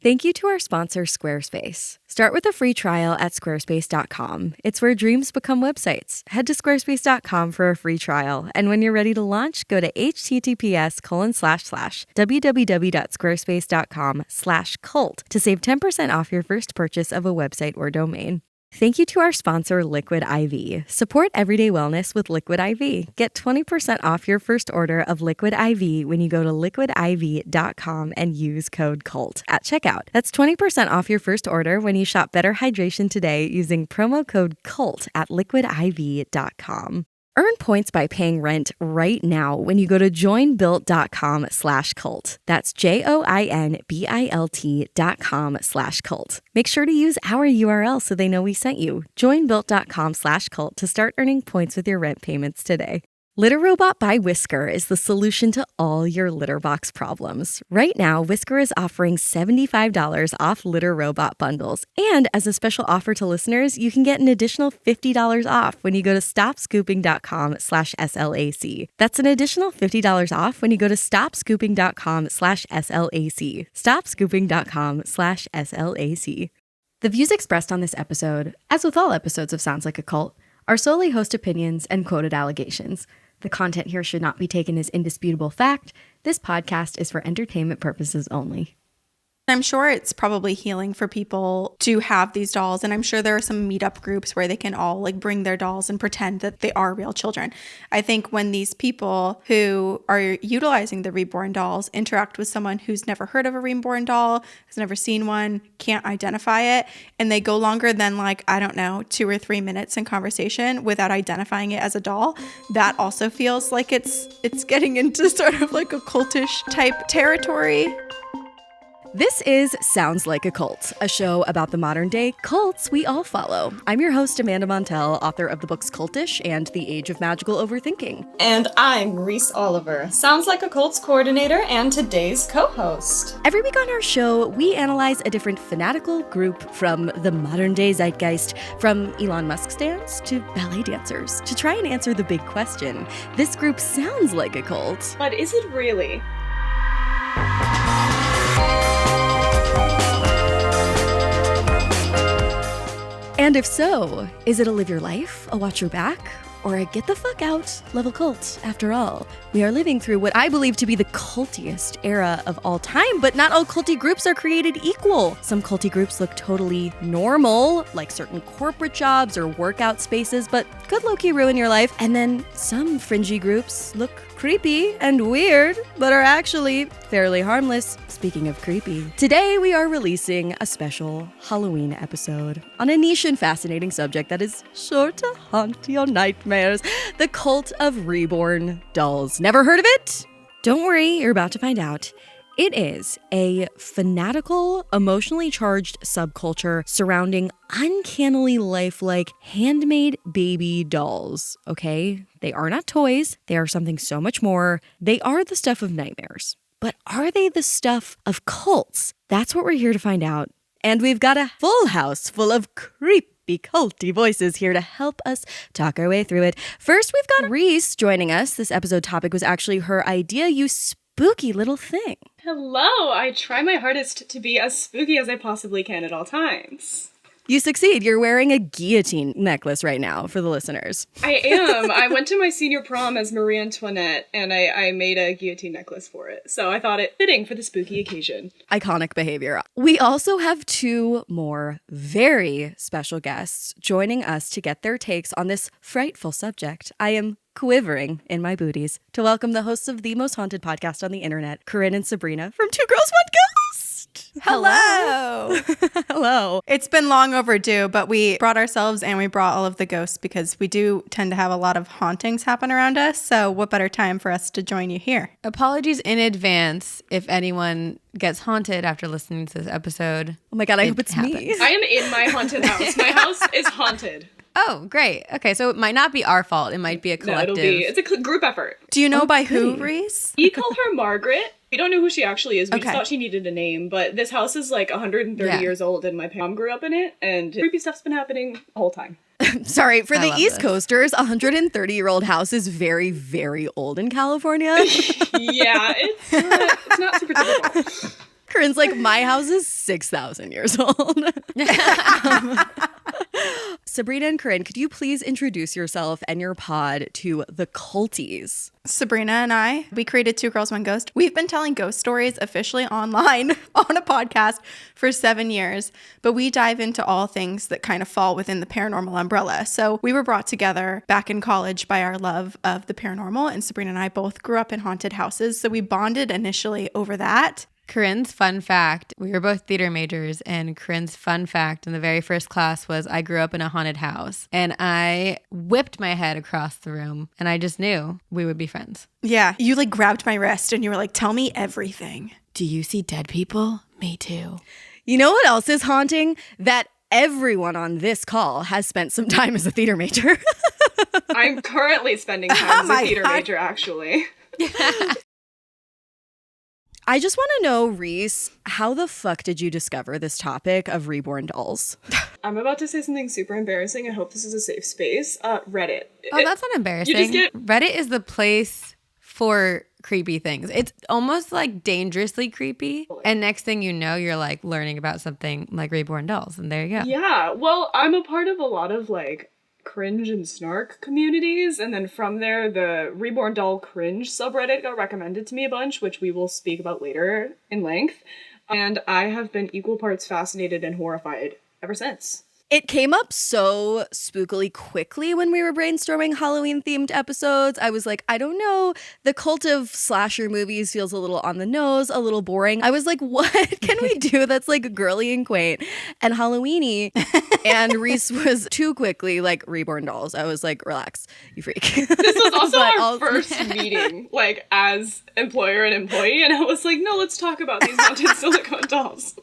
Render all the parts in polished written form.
Thank you to our sponsor, Squarespace. Start with a free trial at squarespace.com. It's where dreams become websites. Head to squarespace.com for a free trial. And when you're ready to launch, go to https://www.squarespace.com/cult to save 10% off your first purchase of a website or domain. Thank you to our sponsor, Liquid IV. Support everyday wellness with Liquid IV. Get 20% off your first order of Liquid IV when you go to liquidiv.com and use code CULT at checkout. That's 20% off your first order when you shop Better Hydration today using promo code CULT at liquidiv.com. Earn points by paying rent right now when you go to joinbuilt.com/cult. That's joinbilt.com/cult. Make sure to use our URL so they know we sent you. Joinbuilt.com/cult to start earning points with your rent payments today. Litter Robot by Whisker is the solution to all your litter box problems. Right now, Whisker is offering $75 off Litter Robot bundles. And as a special offer to listeners, you can get an additional $50 off when you go to stopscooping.com/SLAC. That's an additional $50 off when you go to stopscooping.com/SLAC. Stopscooping.com/SLAC. The views expressed on this episode, as with all episodes of Sounds Like a Cult, are solely host opinions and quoted allegations. The content here should not be taken as indisputable fact. This podcast is for entertainment purposes only. I'm sure it's probably healing for people to have these dolls. And I'm sure there are some meetup groups where they can all like bring their dolls and pretend that they are real children. I think when these people who are utilizing the Reborn dolls interact with someone who's never heard of a Reborn doll, has never seen one, can't identify it, and they go longer than like, I don't know, 2 or 3 minutes in conversation without identifying it as a doll, that also feels like it's getting into sort of like a cultish type territory. This is Sounds Like a Cult, a show about the modern-day cults we all follow. I'm your host, Amanda Montell, author of the books Cultish and The Age of Magical Overthinking. And I'm Reese Oliver, Sounds Like a Cult's coordinator and today's co-host. Every week on our show, we analyze a different fanatical group from the modern-day zeitgeist, from Elon Musk stans to ballet dancers, to try and answer the big question. This group sounds like a cult. But is it really? And if so, is it a live your life, a watch your back, or a get the fuck out level cult? After all, we are living through what I believe to be the cultiest era of all time, but not all culty groups are created equal. Some culty groups look totally normal, like certain corporate jobs or workout spaces, but could low-key ruin your life. And then some fringy groups look creepy and weird, but are actually fairly harmless. Speaking of creepy, today we are releasing a special Halloween episode on a niche and fascinating subject that is sure to haunt your nightmares: the cult of Reborn dolls. Never heard of it? Don't worry, you're about to find out. It is a fanatical, emotionally charged subculture surrounding uncannily lifelike handmade baby dolls, okay? They are not toys. They are something so much more. They are the stuff of nightmares. But are they the stuff of cults? That's what we're here to find out. And we've got a full house full of creepy, culty voices here to help us talk our way through it. First, we've got Reese joining us. This episode topic was actually her idea, you spooky little thing. Hello! I try my hardest to be as spooky as I possibly can at all times. You succeed. You're wearing a guillotine necklace right now for the listeners. I am. I went to my senior prom as Marie Antoinette, and I made a guillotine necklace for it. So I thought it fitting for the spooky occasion. Iconic behavior. We also have 2 more very special guests joining us to get their takes on this frightful subject. I am quivering in my booties to welcome the hosts of the most haunted podcast on the internet, Corrine and Sabrina from Two Girls, One Ghost. Hello. Hello. It's been long overdue, but we brought ourselves and we brought all of the ghosts because we do tend to have a lot of hauntings happen around us. So what better time for us to join you here? Apologies in advance if anyone gets haunted after listening to this episode. Oh my God, I hope it's me. I am in my haunted house. My house is haunted. Oh, great. Okay, so it might not be our fault. It might be a collective. No, it's a group effort. Do you know by who, Reese? We call her Margaret. We don't know who she actually is. We just thought she needed a name. But this house is like 130 years old, and my mom grew up in it, and creepy stuff's been happening the whole time. Sorry, for the East Coasters, a 130-year-old house is very, very old in California. Yeah, it's not super typical. Corinne's like, my house is 6,000 years old. Sabrina and Corrine, could you please introduce yourself and your pod to the culties? Sabrina and I, we created Two Girls, One Ghost. We've been telling ghost stories officially online on a podcast for 7 years, but we dive into all things that kind of fall within the paranormal umbrella. So we were brought together back in college by our love of the paranormal, and Sabrina and I both grew up in haunted houses. So we bonded initially over that. Corinne's fun fact, we were both theater majors, and Corinne's fun fact in the very first class was I grew up in a haunted house, and I whipped my head across the room, and I just knew we would be friends. Yeah, you like grabbed my wrist and you were like, tell me everything. Do you see dead people? Me too. You know what else is haunting? That everyone on this call has spent some time as a theater major. I'm currently spending time as a theater major, actually. I just want to know, Reese, how the fuck did you discover this topic of reborn dolls? I'm about to say something super embarrassing. I hope this is a safe space. Reddit. Oh, that's not embarrassing. Reddit is the place for creepy things. It's almost like dangerously creepy. And next thing you know, you're like learning about something like reborn dolls. And there you go. Yeah. Well, I'm a part of a lot of like cringe and snark communities, and then from there the reborn doll cringe subreddit got recommended to me a bunch, which we will speak about later in length, and I have been equal parts fascinated and horrified ever since. It came up so spookily quickly when we were brainstorming Halloween-themed episodes. I was like, I don't know. The cult of slasher movies feels a little on the nose, a little boring. I was like, what can we do that's like girly and quaint and Halloween-y? And Reese was too quickly like reborn dolls. I was like, relax, you freak. This was also our first meeting, like as employer and employee, and I was like, no, let's talk about these mounted silicone dolls.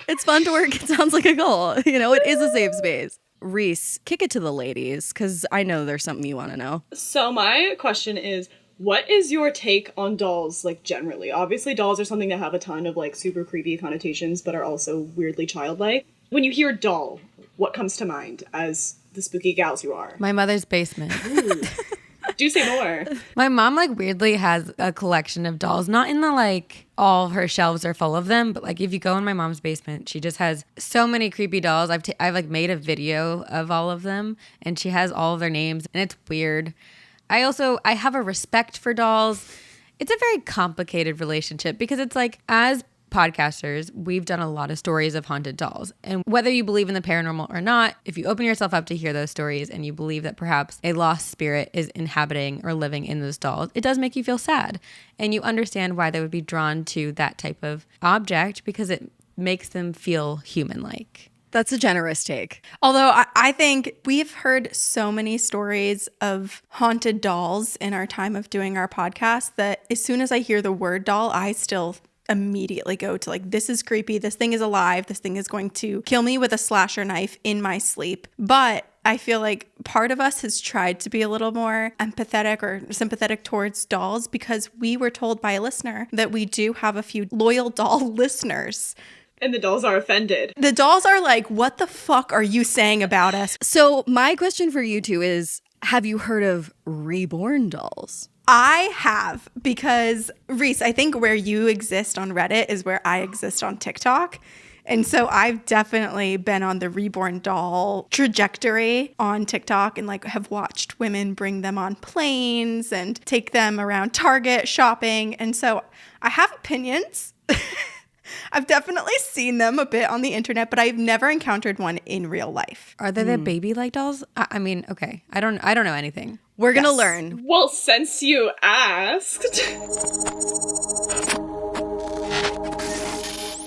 It's fun to work. It sounds like a goal. You know, it is a safe space. Reese, kick it to the ladies, because I know there's something you want to know. So my question is, what is your take on dolls, like, generally? Obviously, dolls are something that have a ton of, like, super creepy connotations, but are also weirdly childlike. When you hear doll, what comes to mind as the spooky gals you are? My mother's basement. Ooh. Do say more. My mom like weirdly has a collection of dolls, not in the like all of her shelves are full of them, but like if you go in my mom's basement, she just has so many creepy dolls. I've like made a video of all of them, and she has all of their names, and it's weird. I have a respect for dolls. It's a very complicated relationship because it's like, as podcasters, we've done a lot of stories of haunted dolls. And whether you believe in the paranormal or not, if you open yourself up to hear those stories and you believe that perhaps a lost spirit is inhabiting or living in those dolls, it does make you feel sad. And you understand why they would be drawn to that type of object because it makes them feel human-like. That's a generous take. Although I think we've heard so many stories of haunted dolls in our time of doing our podcast that as soon as I hear the word doll, I still immediately go to like, this is creepy, this thing is alive, this thing is going to kill me with a slasher knife in my sleep. But I feel like part of us has tried to be a little more empathetic or sympathetic towards dolls because we were told by a listener that we do have a few loyal doll listeners. And the dolls are offended. The dolls are like, what the fuck are you saying about us? So my question for you two is, have you heard of reborn dolls? I have, because Reese, I think where you exist on Reddit is where I exist on TikTok. And so I've definitely been on the reborn doll trajectory on TikTok and like have watched women bring them on planes and take them around Target shopping. And so I have opinions. I've definitely seen them a bit on the internet, but I've never encountered one in real life. Are they the baby-like dolls? I mean, okay. I don't know anything. We're going to learn. Well, since you asked.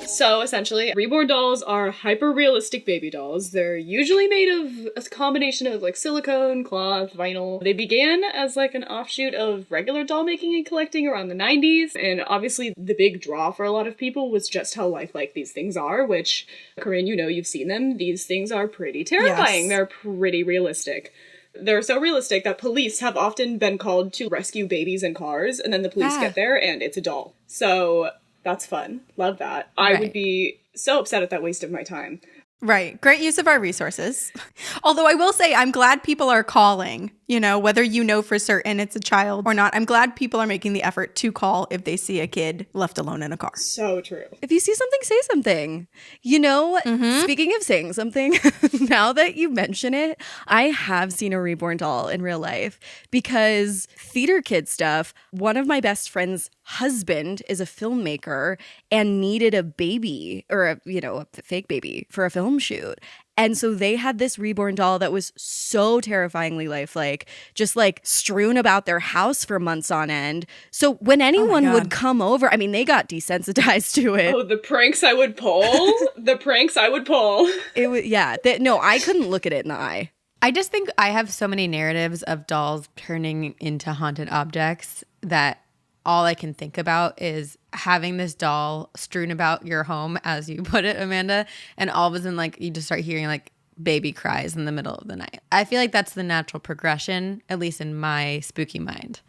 So essentially, reborn dolls are hyper-realistic baby dolls. They're usually made of a combination of like silicone, cloth, vinyl. They began as like an offshoot of regular doll making and collecting around the 90s. And obviously the big draw for a lot of people was just how lifelike these things are, which, Corrine, you know, you've seen them. These things are pretty terrifying. Yes. They're pretty realistic. They're so realistic that police have often been called to rescue babies in cars, and then the police get there and it's a doll. So that's fun. Love that. I would be so upset at that waste of my time. Right. Great use of our resources. Although I will say, I'm glad people are calling, whether you know for certain it's a child or not. I'm glad people are making the effort to call if they see a kid left alone in a car. So true. If you see something, say something. Speaking of saying something, now that you mention it, I have seen a reborn doll in real life because theater kid stuff, one of my best friend's husband is a filmmaker and needed a baby or a fake baby for a film shoot. And so they had this reborn doll that was so terrifyingly lifelike, just like strewn about their house for months on end. So when anyone would come over, I mean, they got desensitized to it. Oh, the pranks I would pull. The pranks I would pull. It was, yeah. No, I couldn't look at it in the eye. I just think I have so many narratives of dolls turning into haunted objects that all I can think about is having this doll strewn about your home, as you put it, Amanda, and all of a sudden, like, you just start hearing, like, baby cries in the middle of the night. I feel like that's the natural progression, at least in my spooky mind.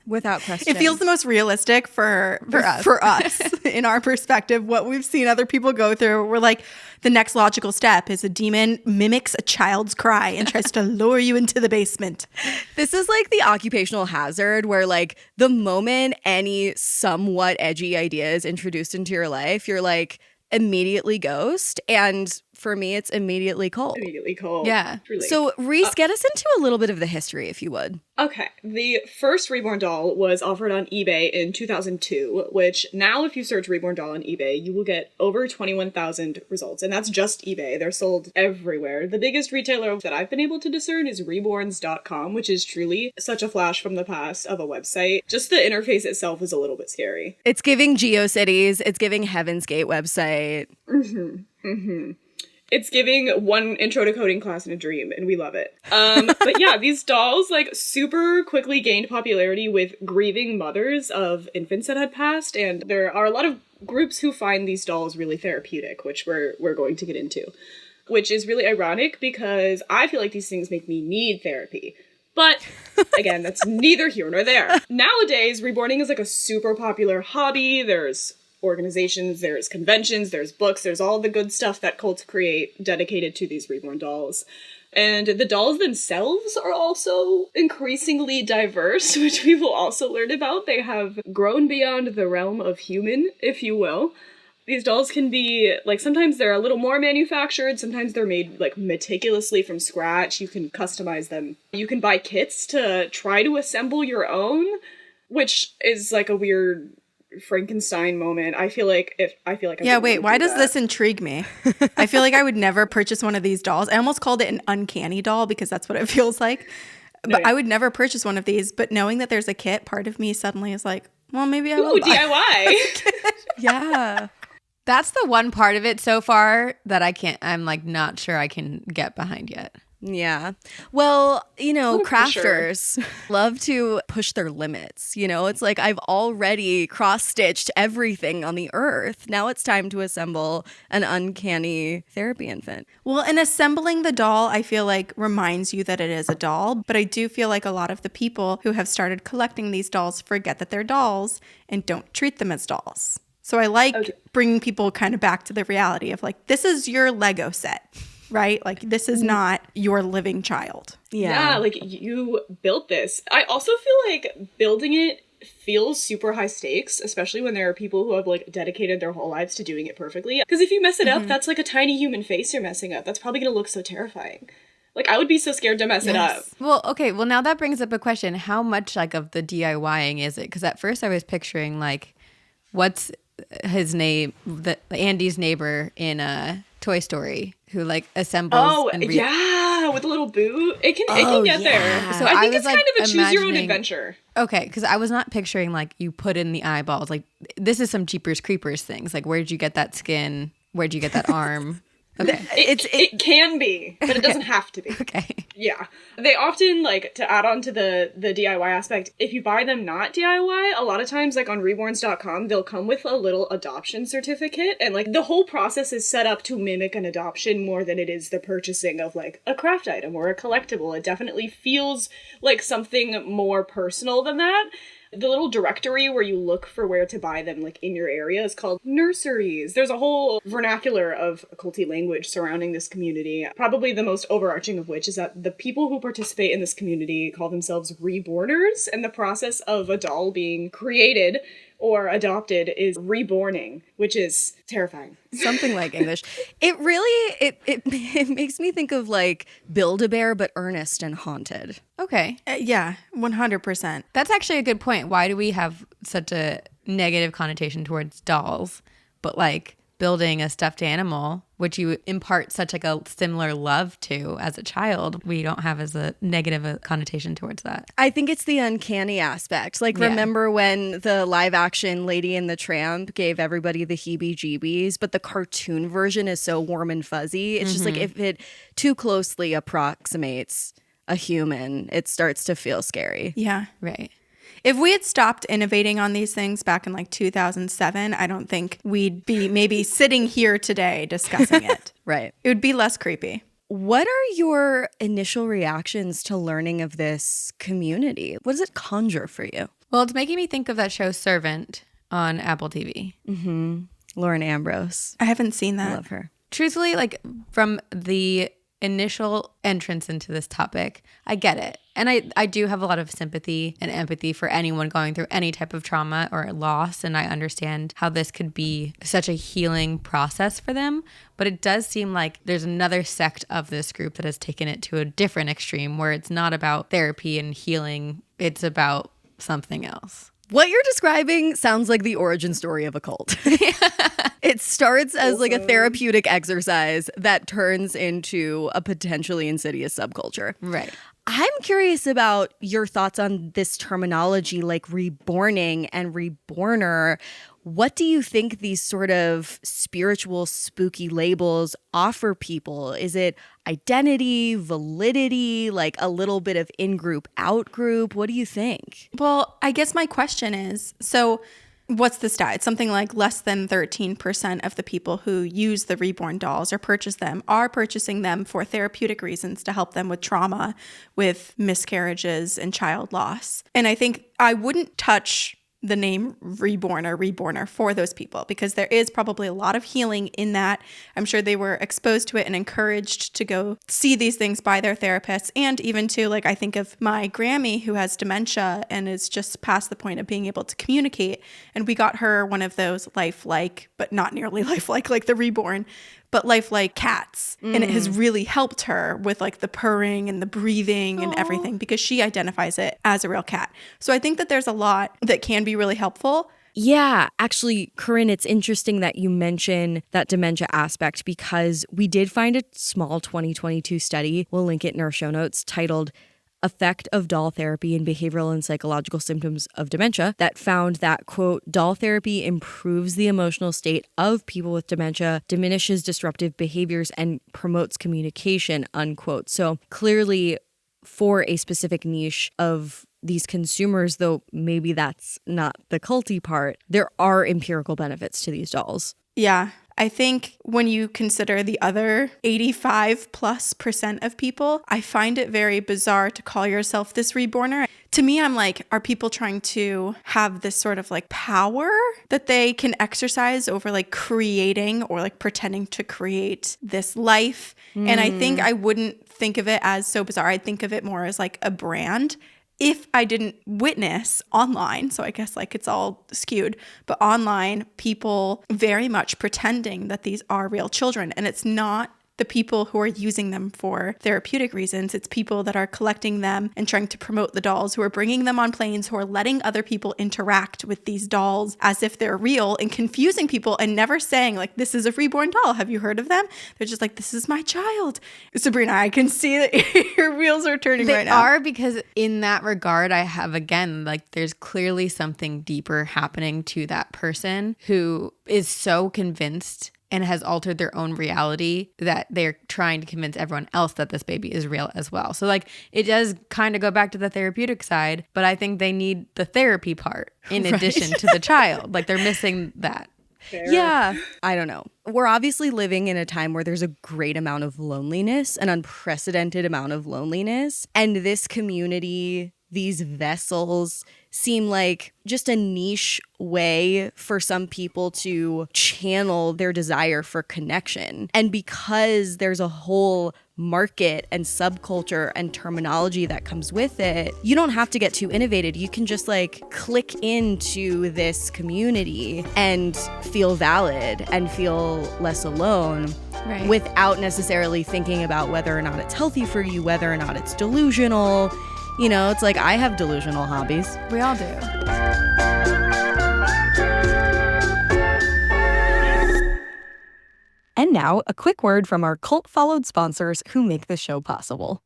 Without question. It feels the most realistic for us in our perspective, what we've seen other people go through. We're like, the next logical step is a demon mimics a child's cry and tries to lure you into the basement. This is like the occupational hazard where, like, the moment any somewhat edgy idea is introduced into your life, you're like immediately ghost. And for me, it's immediately cold. Immediately cold. Yeah. Truly. So, Reese, get us into a little bit of the history, if you would. Okay, the first Reborn doll was offered on eBay in 2002, which now if you search Reborn doll on eBay, you will get over 21,000 results, and that's just eBay. They're sold everywhere. The biggest retailer that I've been able to discern is reborns.com, which is truly such a flash from the past of a website. Just the interface itself is a little bit scary. It's giving GeoCities. It's giving Heaven's Gate website. It's giving one intro to coding class in a dream, and we love it. But yeah, these dolls, like, super quickly gained popularity with grieving mothers of infants that had passed, and there are a lot of groups who find these dolls really therapeutic, which we're going to get into. Which is really ironic, because I feel like these things make me need therapy. But, again, that's neither here nor there. Nowadays, reborning is, like, a super popular hobby. There's organizations, there's conventions, there's books, there's all the good stuff that cults create dedicated to these reborn dolls. And the dolls themselves are also increasingly diverse, which we will also learn about. They have grown beyond the realm of human, if you will. These dolls can be, like, sometimes they're a little more manufactured, sometimes they're made, like, meticulously from scratch. You can customize them. You can buy kits to try to assemble your own, which is, like, a weird Frankenstein moment. I feel like why does this intrigue me? I feel like I would never purchase one of these dolls. I almost called it an uncanny doll because that's what it feels like. But I would never purchase one of these. But knowing that there's a kit, part of me suddenly is like, well, maybe I will. Ooh, DIY. Yeah. That's the one part of it so far that I'm like not sure I can get behind yet. Yeah. Well, For crafters love to push their limits. It's like I've already cross-stitched everything on the earth. Now it's time to assemble an uncanny therapy infant. Well, and assembling the doll, I feel like reminds you that it is a doll. But I do feel like a lot of the people who have started collecting these dolls forget that they're dolls and don't treat them as dolls. So I like bringing people kind of back to the reality of, like, this is your Lego set. Right? Like, this is not your living child. Yeah, like, you built this. I also feel like building it feels super high stakes, especially when there are people who have, like, dedicated their whole lives to doing it perfectly. Because if you mess it up, that's like a tiny human face you're messing up. That's probably going to look so terrifying. Like, I would be so scared to mess it up. Well, okay. Well, now that brings up a question. How much, like, of the DIYing is it? Because at first I was picturing, like, what's his name? Andy's neighbor in Toy Story, who, like, assembles. Yeah, with a little boot. It can get there. So I think it's, like, kind of a choose your own adventure. Okay, because I was not picturing, like, you put in the eyeballs. Like, this is some Jeepers Creepers things. Like, where'd you get that skin? Where'd you get that arm? Okay. It can be, but it doesn't have to be. Okay. Yeah. They often, like, to add on to the DIY aspect, if you buy them not DIY, a lot of times, like, on reborns.com, they'll come with a little adoption certificate, and, like, the whole process is set up to mimic an adoption more than it is the purchasing of, like, a craft item or a collectible. It definitely feels like something more personal than that. The little directory where you look for where to buy them, like, in your area is called nurseries. There's a whole vernacular of occulty language surrounding this community. Probably the most overarching of which is that the people who participate in this community call themselves Reborners, and the process of a doll being created or adopted is reborning, which is terrifying. Something like English. It really, it makes me think of like Build-A-Bear, but earnest and haunted. Okay. Yeah, 100%. That's actually a good point. Why do we have such a negative connotation towards dolls, but like building a stuffed animal, which you impart such like a similar love to as a child, we don't have as a negative a connotation towards that? I think it's the uncanny aspect. Like, Yeah. remember when the live action Lady and the Tramp gave everybody the heebie-jeebies, but the cartoon version is so warm and fuzzy. It's just like if it too closely approximates a human, it starts to feel scary. Yeah. Right. If we had stopped innovating on these things back in like 2007, I don't think we'd be maybe sitting here today discussing it. Right. It would be less creepy. What are your initial reactions to learning of this community? What does it conjure for you? Well, it's making me think of that show Servant on Apple TV. Lauren Ambrose. I haven't seen I that. love her. Truthfully, like from the initial entrance into this topic, I get it. And I do have a lot of sympathy and empathy for anyone going through any type of trauma or loss. And I understand how this could be such a healing process for them. But it does seem like there's another sect of this group that has taken it to a different extreme where it's not about therapy and healing. It's about something else. What you're describing sounds like the origin story of a cult. It starts as like a therapeutic exercise that turns into a potentially insidious subculture. Right. I'm curious about your thoughts on this terminology like reborning and reborner. What do you think these sort of spiritual spooky labels offer people? Is it identity, validity, like a little bit of in-group, out-group? What do you think? Well, I guess my question is, so what's the stat? It's something like less than 13% of the people who use the Reborn dolls or purchase them are purchasing them for therapeutic reasons to help them with trauma, with miscarriages and child loss. And I think I wouldn't touch the name Reborn or Reborner for those people because there is probably a lot of healing in that. I'm sure they were exposed to it and encouraged to go see these things by their therapists. And even to, like, I think of my Grammy who has dementia and is just past the point of being able to communicate. And we got her one of those lifelike, but not nearly lifelike, like the Reborn, but lifelike cats. And it has really helped her with like the purring and the breathing and everything because she identifies it as a real cat. So I think that there's a lot that can be really helpful. Yeah, actually, Corrine, it's interesting that you mention that dementia aspect because we did find a small 2022 study, we'll link it in our show notes, titled Effect of Doll Therapy in Behavioral and Psychological Symptoms of Dementia, that found that, quote, doll therapy improves the emotional state of people with dementia, diminishes disruptive behaviors, and promotes communication, unquote. So clearly for a specific niche of these consumers, though maybe that's not the culty part, there are empirical benefits to these dolls. Yeah. I think when you consider the other 85+% of people, I find it very bizarre to call yourself this reborner. To me, I'm like, are people trying to have this sort of like power that they can exercise over like creating or like pretending to create this life? And I think I wouldn't think of it as so bizarre. I'd think of it more as like a brand. If I didn't witness online, so I guess like it's all skewed, but online, people very much pretending that these are real children. And it's not the people who are using them for therapeutic reasons. It's people that are collecting them and trying to promote the dolls, who are bringing them on planes, who are letting other people interact with these dolls as if they're real and confusing people and never saying like, this is a reborn doll. Have you heard of them? They're just like, this is my child. Sabrina, I can see that your wheels are turning right now. They are, because in that regard, I have, again, like there's clearly something deeper happening to that person who is so convinced and has altered their own reality that they're trying to convince everyone else that this baby is real as well. So like it does kind of go back to the therapeutic side, but I think they need the therapy part in addition to the child. Like they're missing that. Fair. Yeah, I don't know. We're obviously living in a time where there's a great amount of loneliness, an unprecedented amount of loneliness. And this community these vessels seem like just a niche way for some people to channel their desire for connection. And because there's a whole market and subculture and terminology that comes with it, you don't have to get too innovative. You can just like click into this community and feel valid and feel less alone. Right. Without necessarily thinking about whether or not it's healthy for you, whether or not it's delusional. You know, it's like I have delusional hobbies. We all do. And now, a quick word from our cult-followed sponsors who make the show possible.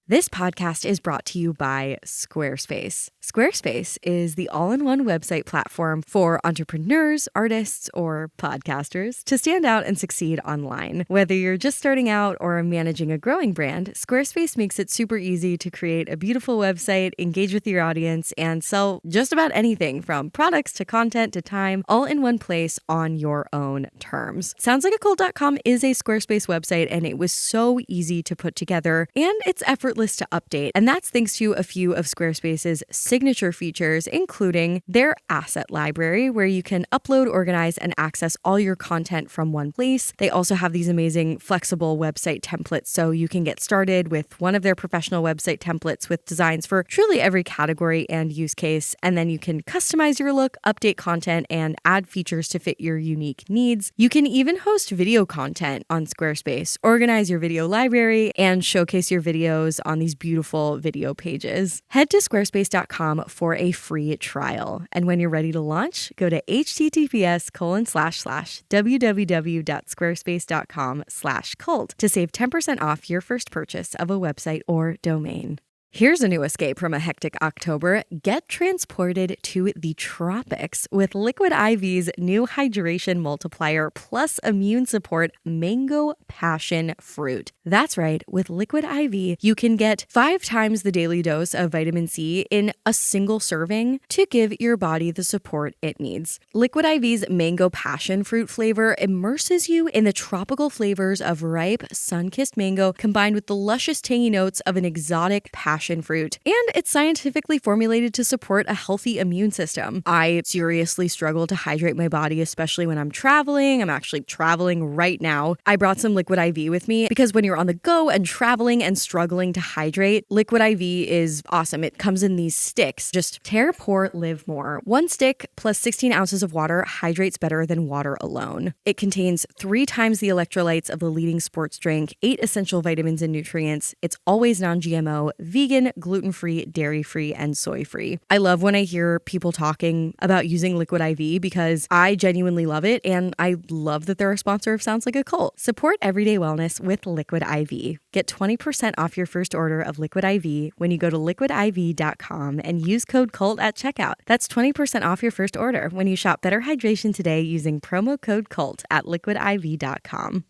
This podcast is brought to you by Squarespace. Squarespace is the all-in-one website platform for entrepreneurs, artists, or podcasters to stand out and succeed online. Whether you're just starting out or managing a growing brand, Squarespace makes it super easy to create a beautiful website, engage with your audience, and sell just about anything from products to content to time, all in one place on your own terms. SoundsLikeACult.com is a Squarespace website, and it was so easy to put together, and it's effortless to update. And that's thanks to a few of Squarespace's signature features, including their asset library, where you can upload, organize, and access all your content from one place. They also have these amazing flexible website templates, so you can get started with one of their professional website templates with designs for truly every category and use case. And then you can customize your look, update content, and add features to fit your unique needs. You can even host video content on Squarespace, organize your video library, and showcase your videos on these beautiful video pages. Head to squarespace.com for a free trial. And when you're ready to launch, go to https://www.squarespace.com/cult to save 10% off your first purchase of a website or domain. Here's a new escape from a hectic October. Get transported to the tropics with Liquid IV's new hydration multiplier plus immune support mango passion fruit. That's right, with Liquid IV, you can get 5 times the daily dose of vitamin C in a single serving to give your body the support it needs. Liquid IV's mango passion fruit flavor immerses you in the tropical flavors of ripe, sun-kissed mango combined with the luscious tangy notes of an exotic passion fruit, and it's scientifically formulated to support a healthy immune system. I seriously struggle to hydrate my body, especially when I'm traveling. I'm actually traveling right now. I brought some Liquid IV with me because when you're on the go and traveling and struggling to hydrate, Liquid IV is awesome. It comes in these sticks. Just tear, pour, live more. 1 stick plus 16 ounces of water hydrates better than water alone. It contains 3 times the electrolytes of the leading sports drink, 8 essential vitamins and nutrients. It's always non-GMO, vegan, gluten-free, dairy-free, and soy-free. I love when I hear people talking about using Liquid IV because I genuinely love it, and I love that they're a sponsor of Sounds Like a Cult. Support everyday wellness with Liquid IV. Get 20% off your first order of Liquid IV when you go to liquidiv.com and use code CULT at checkout. That's 20% off your first order when you shop Better Hydration today using promo code CULT at liquidiv.com.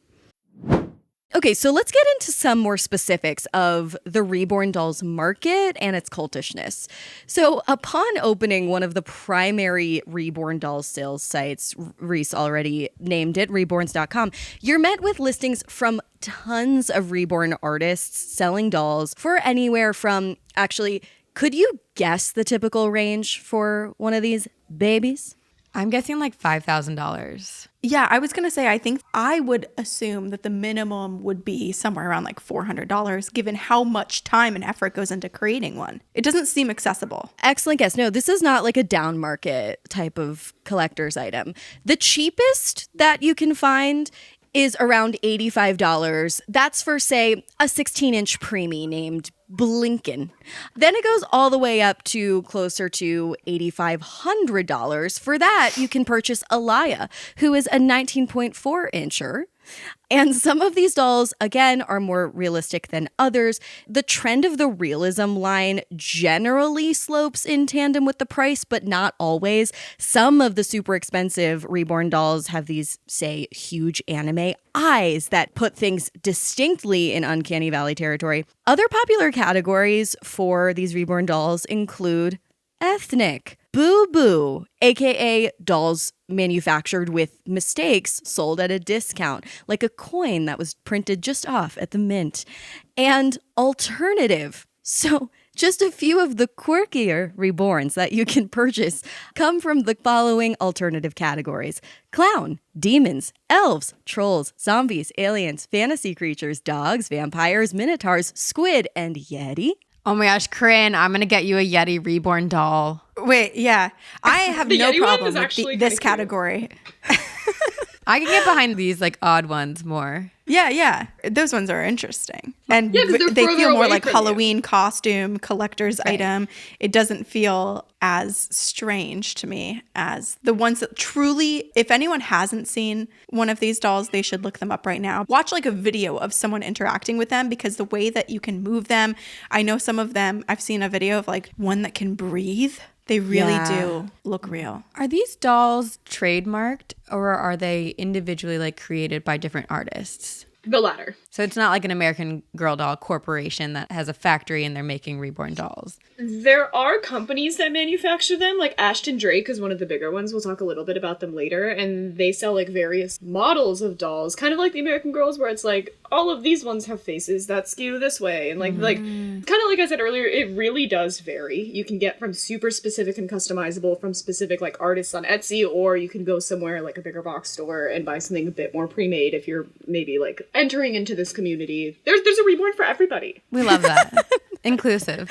Okay, so let's get into some more specifics of the Reborn dolls market and its cultishness. So upon opening one of the primary Reborn dolls sales sites, Reese already named it, reborns.com, you're met with listings from tons of Reborn artists selling dolls for anywhere from, actually, could you guess the typical range for one of these babies? I'm guessing like $5,000. Yeah, I was going to say, I think I would assume that the minimum would be somewhere around like $400, given how much time and effort goes into creating one. It doesn't seem accessible. Excellent guess. No, this is not like a down market type of collector's item. The cheapest that you can find is around $85. That's for, say, a 16-inch preemie named Blinken. Then it goes all the way up to closer to $8,500. For that, you can purchase Alaya, who is a 19.4-incher. And some of these dolls, again, are more realistic than others. The trend of the realism line generally slopes in tandem with the price, but not always. Some of the super expensive Reborn dolls have these, say, huge anime eyes that put things distinctly in Uncanny Valley territory. Other popular categories for these Reborn dolls include ethnic, boo-boo, aka dolls manufactured with mistakes sold at a discount, like a coin that was printed just off at the mint, and alternative. So Just a few of the quirkier reborns that you can purchase come from the following alternative categories: clown, demons, elves, trolls, zombies, aliens, fantasy creatures, dogs, vampires, minotaurs, squid, and yeti. Oh my gosh, Corrine, I'm going to get you a Yeti Reborn doll. Wait, yeah. I have The no Yeti one problem was with actually this kinda cute. category. I can get behind these like odd ones more. Yeah. Those ones are interesting. And Yeah, 'cause they're they further feel more away like from you. Halloween costume, collector's item. It doesn't feel as strange to me as the ones that truly, if anyone hasn't seen one of these dolls, they should look them up right now. Watch like a video of someone interacting with them, because the way that you can move them, I know some of them, I've seen a video of like one that can breathe. They really do look real. Are these dolls trademarked or are they individually like created by different artists? The latter. So it's not like an American Girl doll corporation that has a factory and they're making Reborn dolls. There are companies that manufacture them, like Ashton Drake is one of the bigger ones. We'll talk a little bit about them later. And they sell like various models of dolls, kind of like the American Girls, where it's like all of these ones have faces that skew this way. And like kind of like I said earlier, it really does vary. You can get from super specific and customizable from specific like artists on Etsy, or you can go somewhere like a bigger box store and buy something a bit more pre-made if you're maybe like entering into this community. There's a Reborn for everybody. We love that. Inclusive.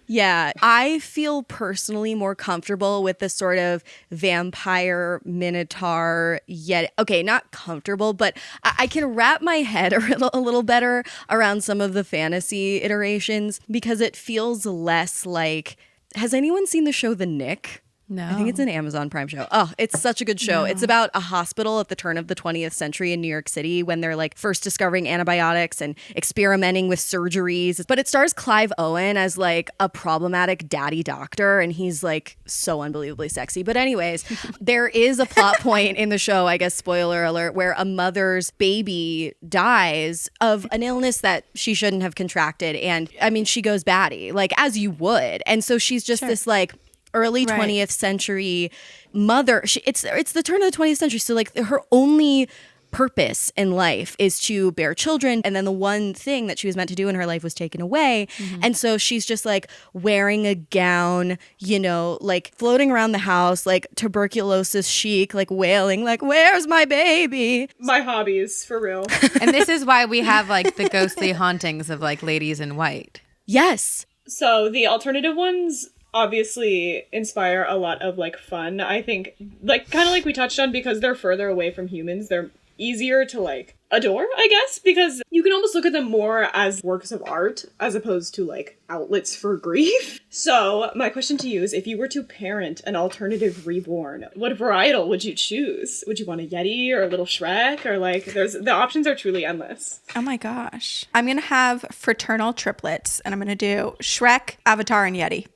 Yeah, I feel personally more comfortable with the sort of vampire, minotaur, yet, okay, not comfortable, but I can wrap my head a little better around some of the fantasy iterations because it feels less like, has anyone seen the show The Nick? No. I think it's an Amazon Prime show. Oh, it's such a good show. It's about a hospital at the turn of the 20th century in New York City when they're like first discovering antibiotics and experimenting with surgeries. But it stars Clive Owen as like a problematic daddy doctor, and he's like so unbelievably sexy. But anyways, there is a plot point in the show, I guess, spoiler alert, where a mother's baby dies of an illness that she shouldn't have contracted. And I mean, she goes batty, like as you would. And so she's just this like early 20th century mother. It's the turn of the 20th century. So like her only purpose in life is to bear children. And then the one thing that she was meant to do in her life was taken away. And so she's just like wearing a gown, you know, like floating around the house, like tuberculosis chic, like wailing, like, where's my baby? My hobbies, for real. And this is why we have like the ghostly hauntings of like ladies in white. Yes. So the alternative ones obviously inspire a lot of like fun. I think like kind of like we touched on, because they're further away from humans, they're easier to like adore, I guess, because you can almost look at them more as works of art as opposed to like outlets for grief. So my question to you is, if you were to parent an alternative Reborn, what varietal would you choose? Would you want a Yeti or a little Shrek, or like the options are truly endless. Oh my gosh. I'm going to have fraternal triplets, and I'm going to do Shrek, Avatar, and Yeti.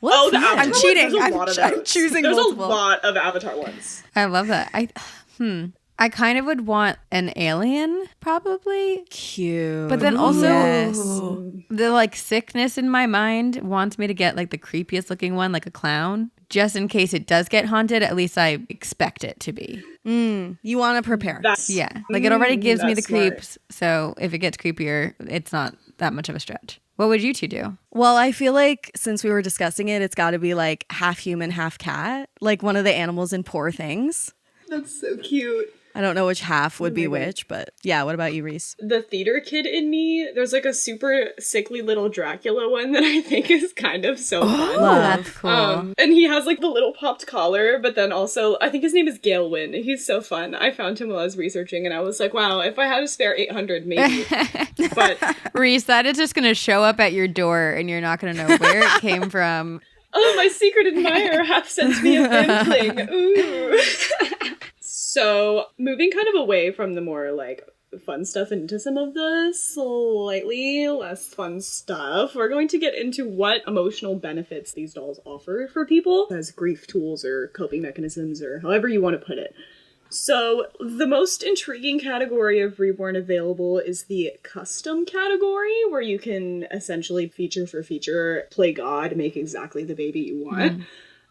Oh, the Avatar I'm ones, cheating. there's a lot of I'm those. choosing There's multiple. a lot of Avatar ones. I love that. I kind of would want an alien, probably. Cute. But then also Yes. the like sickness in my mind wants me to get like the creepiest looking one, like a clown. Just in case it does get haunted, at least I expect it to be. You want to prepare. Yeah. Like it already gives me the that's smart. creeps. So if it gets creepier, it's not that much of a stretch. What would you two do? Well, I feel like since we were discussing it, it's got to be like half human, half cat, like one of the animals in Poor Things. That's so cute. I don't know which half would be which, but yeah. What about you, Reese? The theater kid in me, there's like a super sickly little Dracula one that I think is kind of so fun. That's cool. And he has like the little popped collar, but then also, I think his name is Gale Wynn. He's so fun. I found him while I was researching, and I was like, wow, if I had a spare 800, maybe. But Reese, that is just going to show up at your door and you're not going to know where it came from. oh, my secret admirer half sent me a Bentling. Ooh. So, moving kind of away from the more, like, fun stuff into some of the slightly less fun stuff, we're going to get into what emotional benefits these dolls offer for people as grief tools or coping mechanisms or however you want to put it. So, the most intriguing category of Reborn available is the custom category, where you can essentially feature for feature play God, make exactly the baby you want.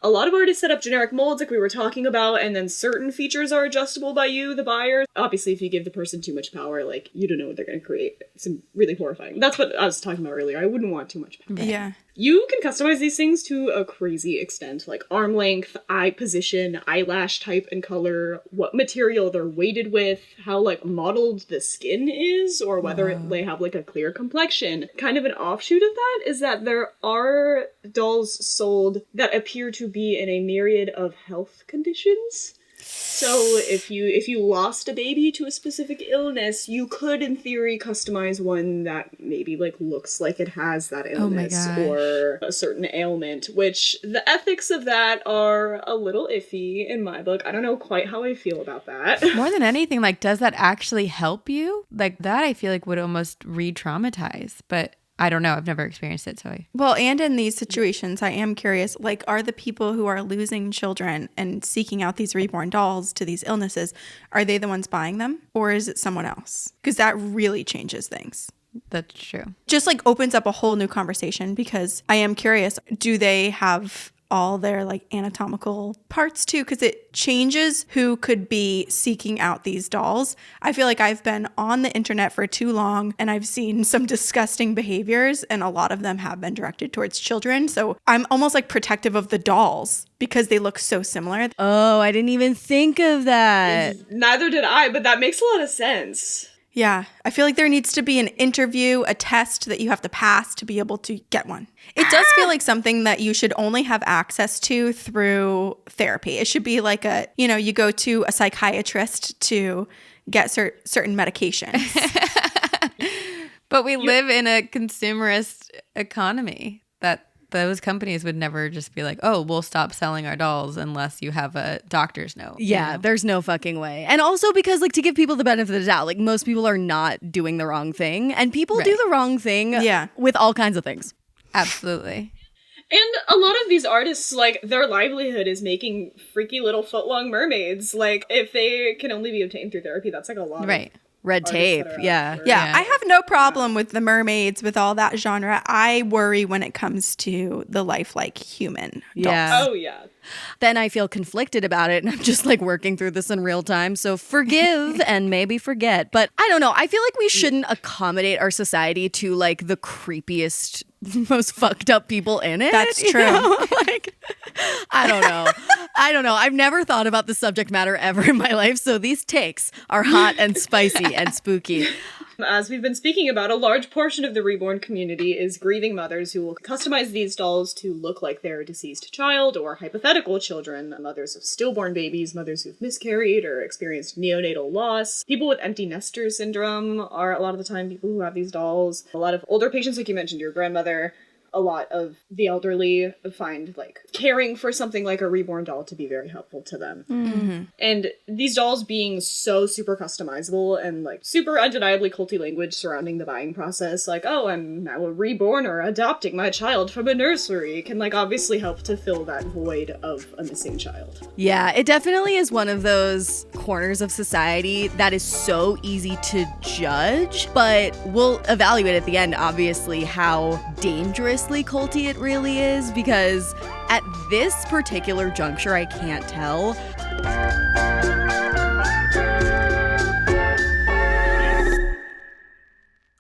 A lot of artists set up generic molds like we were talking about, and then certain features are adjustable by you, the buyer. Obviously, if you give the person too much power, like, you don't know what they're going to create. It's really horrifying. That's what I was talking about earlier. I wouldn't want too much power. Yeah. You can customize these things to a crazy extent, like arm length, eye position, eyelash type and color, what material they're weighted with, how like mottled the skin is, or whether they have like a clear complexion. Kind of an offshoot of that is that there are dolls sold that appear to be in a myriad of health conditions. So if you lost a baby to a specific illness, you could, in theory, customize one that maybe like looks like it has that illness or a certain ailment, which the ethics of that are a little iffy in my book. I don't know quite how I feel about that. More than anything, like, does that actually help you? Like, that I feel like would almost re-traumatize, but I don't know. I've never experienced it, so Well, and in these situations, I am curious, like, are the people who are losing children and seeking out these reborn dolls to these illnesses, are they the ones buying them, or is it someone else? Because that really changes things. That's true. Just like opens up a whole new conversation, because I am curious, do they have all their like anatomical parts too? Because it changes who could be seeking out these dolls. I feel like I've been on the internet for too long and I've seen some disgusting behaviors, and a lot of them have been directed towards children. So I'm almost like protective of the dolls because they look so similar. Oh, I didn't even think of that. Neither did I, but that makes a lot of sense. Yeah, I feel like there needs to be an interview, a test that you have to pass to be able to get one. It does feel like something that you should only have access to through therapy. It should be like you go to a psychiatrist to get certain medications. But we live in a consumerist economy that those companies would never just be like, oh, we'll stop selling our dolls unless you have a doctor's note. Yeah, there's no fucking way. And also because, like, to give people the benefit of the doubt, like, most people are not doing the wrong thing. And people do the wrong thing with all kinds of things. Absolutely. And a lot of these artists, like, their livelihood is making freaky little foot-long mermaids. Like, if they can only be obtained through therapy, that's like a lot of red tape. Yeah, I have no problem with the mermaids, with all that genre. I worry when it comes to the lifelike human dolls. Oh, yeah. Then I feel conflicted about it, and I'm just like working through this in real time. So forgive and maybe forget. But I don't know. I feel like we shouldn't accommodate our society to like the creepiest, most fucked up people in it. That's true. Like, I don't know. I've never thought about the subject matter ever in my life. So these takes are hot and spicy and spooky. As we've been speaking about, a large portion of the reborn community is grieving mothers who will customize these dolls to look like their deceased child or hypothetical children, mothers of stillborn babies, mothers who've miscarried or experienced neonatal loss. People with empty nester syndrome are a lot of the time people who have these dolls. A lot of older patients, like you mentioned, your grandmother. A lot of the elderly find, like, caring for something like a reborn doll to be very helpful to them. Mm-hmm. And these dolls being so super customizable and, like, super undeniably culty language surrounding the buying process, like, oh, I'm now a reborner adopting my child from a nursery, can, like, obviously help to fill that void of a missing child. Yeah, it definitely is one of those corners of society that is so easy to judge, but we'll evaluate at the end, obviously, how dangerous culty it really is, because at this particular juncture I can't tell.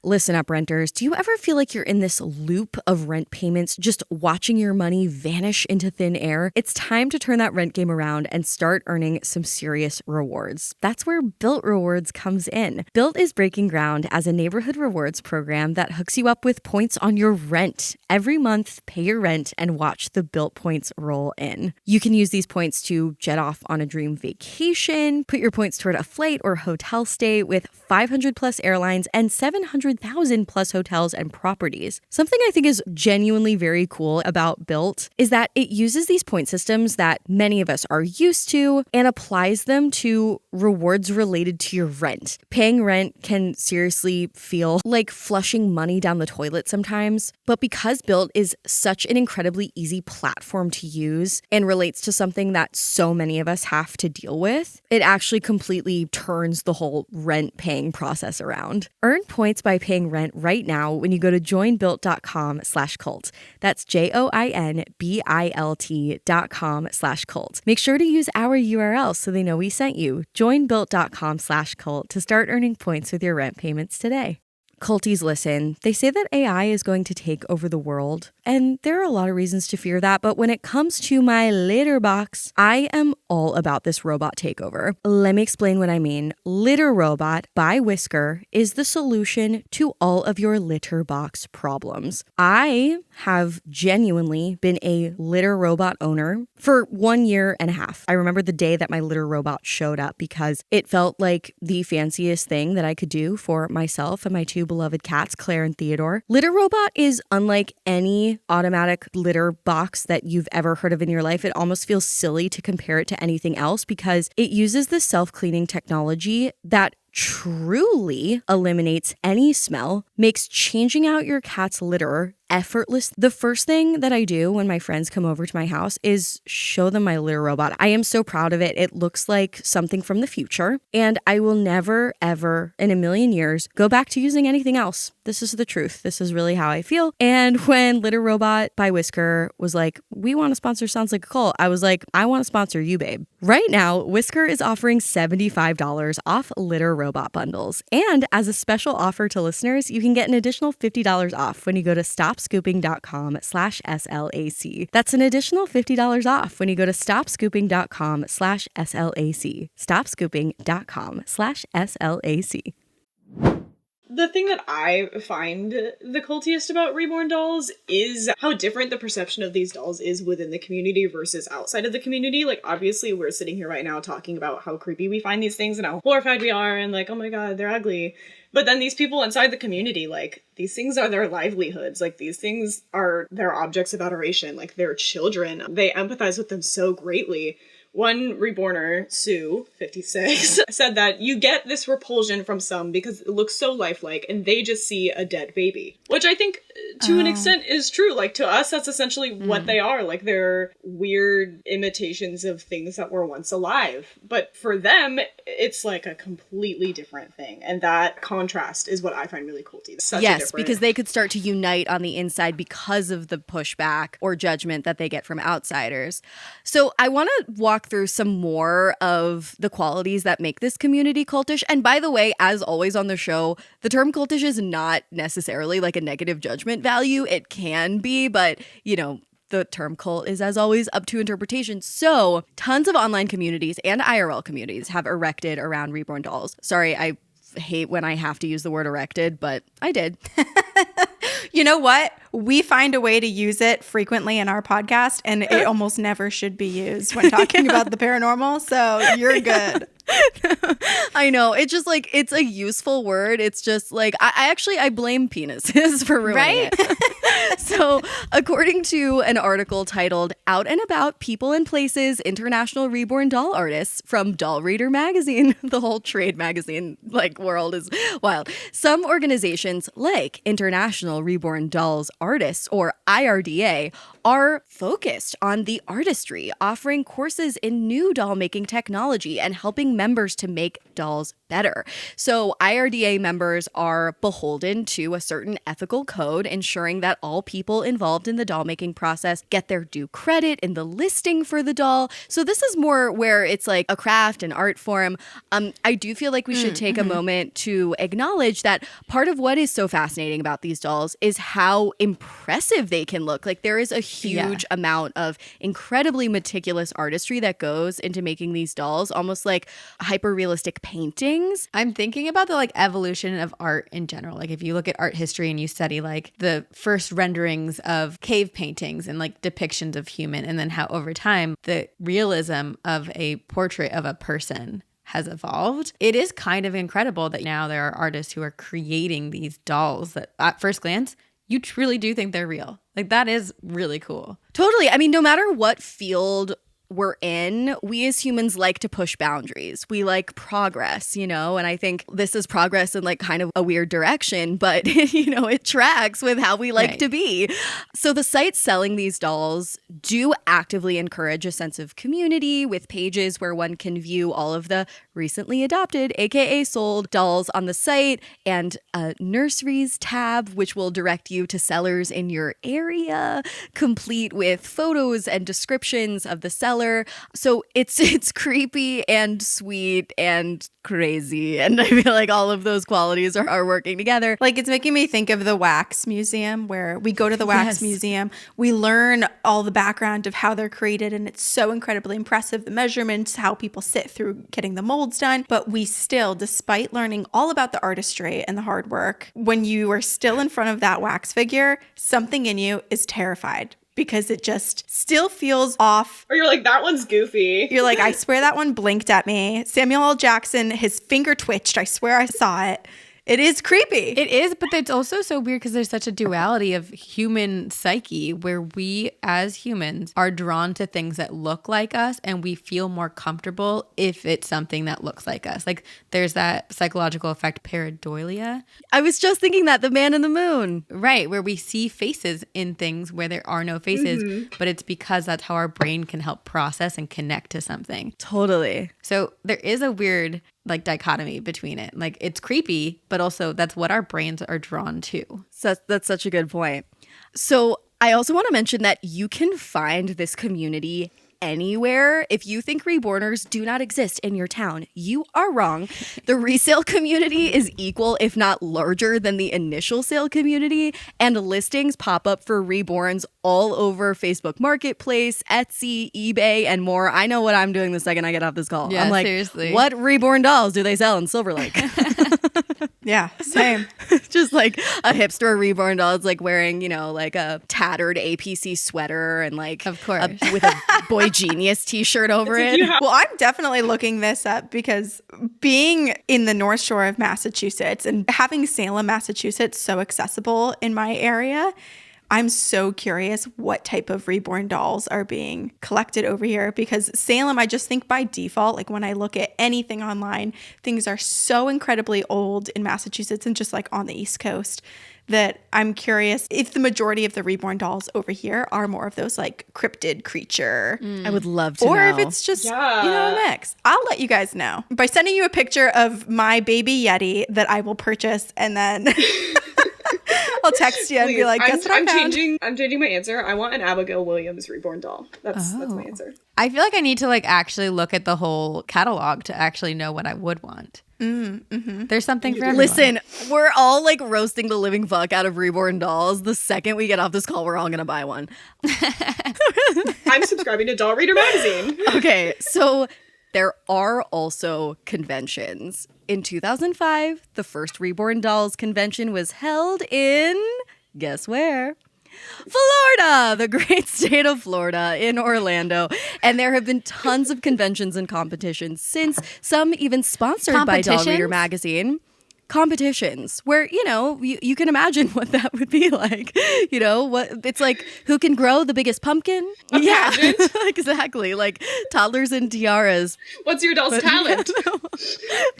Listen up, renters. Do you ever feel like you're in this loop of rent payments, just watching your money vanish into thin air? It's time to turn that rent game around and start earning some serious rewards. That's where Built Rewards comes in. Built is breaking ground as a neighborhood rewards program that hooks you up with points on your rent. Every month, pay your rent and watch the Built points roll in. You can use these points to jet off on a dream vacation, put your points toward a flight or hotel stay with 500 plus airlines and 700,000 plus hotels and properties. Something I think is genuinely very cool about Built is that it uses these point systems that many of us are used to and applies them to rewards related to your rent. Paying rent can seriously feel like flushing money down the toilet sometimes, but because Built is such an incredibly easy platform to use and relates to something that so many of us have to deal with, it actually completely turns the whole rent paying process around. Earn points by paying paying rent right now when you go to joinbuilt.com/cult. That's JOINBILT.com/cult. Make sure to use our URL so they know we sent you. Joinbuilt.com/cult to start earning points with your rent payments today. Culties, listen, they say that AI is going to take over the world, and there are a lot of reasons to fear that, but when it comes to my litter box, I am all about this robot takeover. Let me explain what I mean. Litter Robot by Whisker is the solution to all of your litter box problems. I have genuinely been a litter robot owner for 1.5 years. I remember the day that my litter robot showed up because it felt like the fanciest thing that I could do for myself and my two beloved cats, Claire and Theodore. Litter Robot is unlike any automatic litter box that you've ever heard of in your life. It almost feels silly to compare it to anything else because it uses the self-cleaning technology that truly eliminates any smell, makes changing out your cat's litter effortless. The first thing that I do when my friends come over to my house is show them my litter robot. I am so proud of it. It looks like something from the future, and I will never, ever in a million years go back to using anything else. This is the truth. This is really how I feel. And when Litter Robot by Whisker was like, we want to sponsor Sounds Like a Cult, I was like, I want to sponsor you, babe. Right now, Whisker is offering $75 off litter robot bundles. And as a special offer to listeners, you can get an additional $50 off when you go to stopscooping.com/SLAC. That's an additional $50 off when you go to stopscooping.com/SLAC. Stopscooping.com/SLAC. The thing that I find the cultiest about Reborn dolls is how different the perception of these dolls is within the community versus outside of the community. Like, obviously, we're sitting here right now talking about how creepy we find these things and how horrified we are and like, oh my god, they're ugly. But then these people inside the community, like, these things are their livelihoods. Like, these things are their objects of adoration. Like, they're children. They empathize with them so greatly. One Reborner, Sue, 56, said that you get this repulsion from some because it looks so lifelike and they just see a dead baby. Which I think, to an extent, is true. Like, to us, that's essentially what they are. Like, they're weird imitations of things that were once alive. But for them, it's like a completely different thing. And that contrast is what I find really cool. Yes, because they could start to unite on the inside because of the pushback or judgment that they get from outsiders. So I want to walk through some more of the qualities that make this community cultish. And by the way, as always on the show, the term cultish is not necessarily like a negative judgment value. It can be, but you know, the term cult is, as always, up to interpretation. So tons of online communities and IRL communities have erected around Reborn dolls. Sorry, I hate when I have to use the word erected, but I did. You know what? We find a way to use it frequently in our podcast, and it almost never should be used when talking about the paranormal. So you're good. I know. It's just like, it's a useful word. It's just like, I blame penises for ruining it. So according to an article titled Out and About People and Places, International Reborn Doll Artists from Doll Reader magazine, the whole trade magazine like world is wild. Some organizations like International Reborn Dolls Artists, or IRDA, are focused on the artistry, offering courses in new doll making technology and helping members to make dolls better. So IRDA members are beholden to a certain ethical code, ensuring that all people involved in the doll making process get their due credit in the listing for the doll. So this is more where it's like a craft and art form. I do feel like we should take a moment to acknowledge that part of what is so fascinating about these dolls is how impressive they can look. Like, there is a huge amount of incredibly meticulous artistry that goes into making these dolls, almost like hyper-realistic paintings. I'm thinking about the like evolution of art in general. Like, if you look at art history and you study like the first renderings of cave paintings and like depictions of human, and then how over time the realism of a portrait of a person has evolved. It is kind of incredible that now there are artists who are creating these dolls that at first glance you truly do think they're real. Like, that is really cool. Totally. I mean, no matter what field we're in, we as humans like to push boundaries. We like progress, you know? And I think this is progress in like kind of a weird direction, but you know, it tracks with how we like to be. So the sites selling these dolls do actively encourage a sense of community with pages where one can view all of the recently adopted, aka sold dolls on the site, and a nurseries tab, which will direct you to sellers in your area, complete with photos and descriptions of the seller. So it's creepy and sweet and crazy, and I feel like all of those qualities are working together. Like, it's making me think of the wax museum, where we go to the wax museum, we learn all the background of how they're created, and it's so incredibly impressive, the measurements, how people sit through getting the molds done. But we still, despite learning all about the artistry and the hard work, when you are still in front of that wax figure, something in you is terrified, because it just still feels off. Or you're like, that one's goofy. You're like, I swear that one blinked at me. Samuel L. Jackson, his finger twitched. I swear I saw it. It is creepy. It is, but it's also so weird because there's such a duality of human psyche where we as humans are drawn to things that look like us, and we feel more comfortable if it's something that looks like us. Like, there's that psychological effect, pareidolia. I was just thinking that, the man in the moon. Right, where we see faces in things where there are no faces, but it's because that's how our brain can help process and connect to something. Totally. So there is a weird like dichotomy between it. Like, it's creepy, but also that's what our brains are drawn to. So that's such a good point. So I also want to mention that you can find this community anywhere. If you think Reborners do not exist in your town, you are wrong. The resale community is equal, if not larger, than the initial sale community, and listings pop up for Reborns all over Facebook Marketplace, Etsy, eBay, and more. I know what I'm doing the second I get off this call. Yeah, I'm like, seriously. What Reborn dolls do they sell in Silver Lake? Yeah, same. Just like a hipster Reborn doll. It's like wearing, you know, like a tattered APC sweater and like, of course, with a Boy Genius t-shirt over it. Well, I'm definitely looking this up because being in the North Shore of Massachusetts and having Salem, Massachusetts so accessible in my area, I'm so curious what type of Reborn dolls are being collected over here, because Salem, I just think by default, like when I look at anything online, things are so incredibly old in Massachusetts and just like on the East Coast, that I'm curious if the majority of the Reborn dolls over here are more of those like cryptid creature. I would love to or know. if it's just, you know, a mix. I'll let you guys know by sending you a picture of my baby Yeti that I will purchase, and then I'll text you and be like, guess what I found? I'm changing my answer. I want an Abigail Williams Reborn doll. That's my answer. I feel like I need to like actually look at the whole catalog to actually know what I would want. There's something for everyone. Listen, we're all like roasting the living fuck out of Reborn dolls. The second we get off this call, we're all gonna buy one. I'm subscribing to Doll Reader magazine. Okay, so there are also conventions. In 2005, the first Reborn Dolls convention was held in, guess where? Florida, the great state of Florida, in Orlando. And there have been tons of conventions and competitions since, some even sponsored by Doll Reader magazine. Competitions where, you know, you can imagine what that would be like. You know, what it's like, who can grow the biggest pumpkin? Yeah, exactly. Like toddlers and tiaras. What's your doll's talent?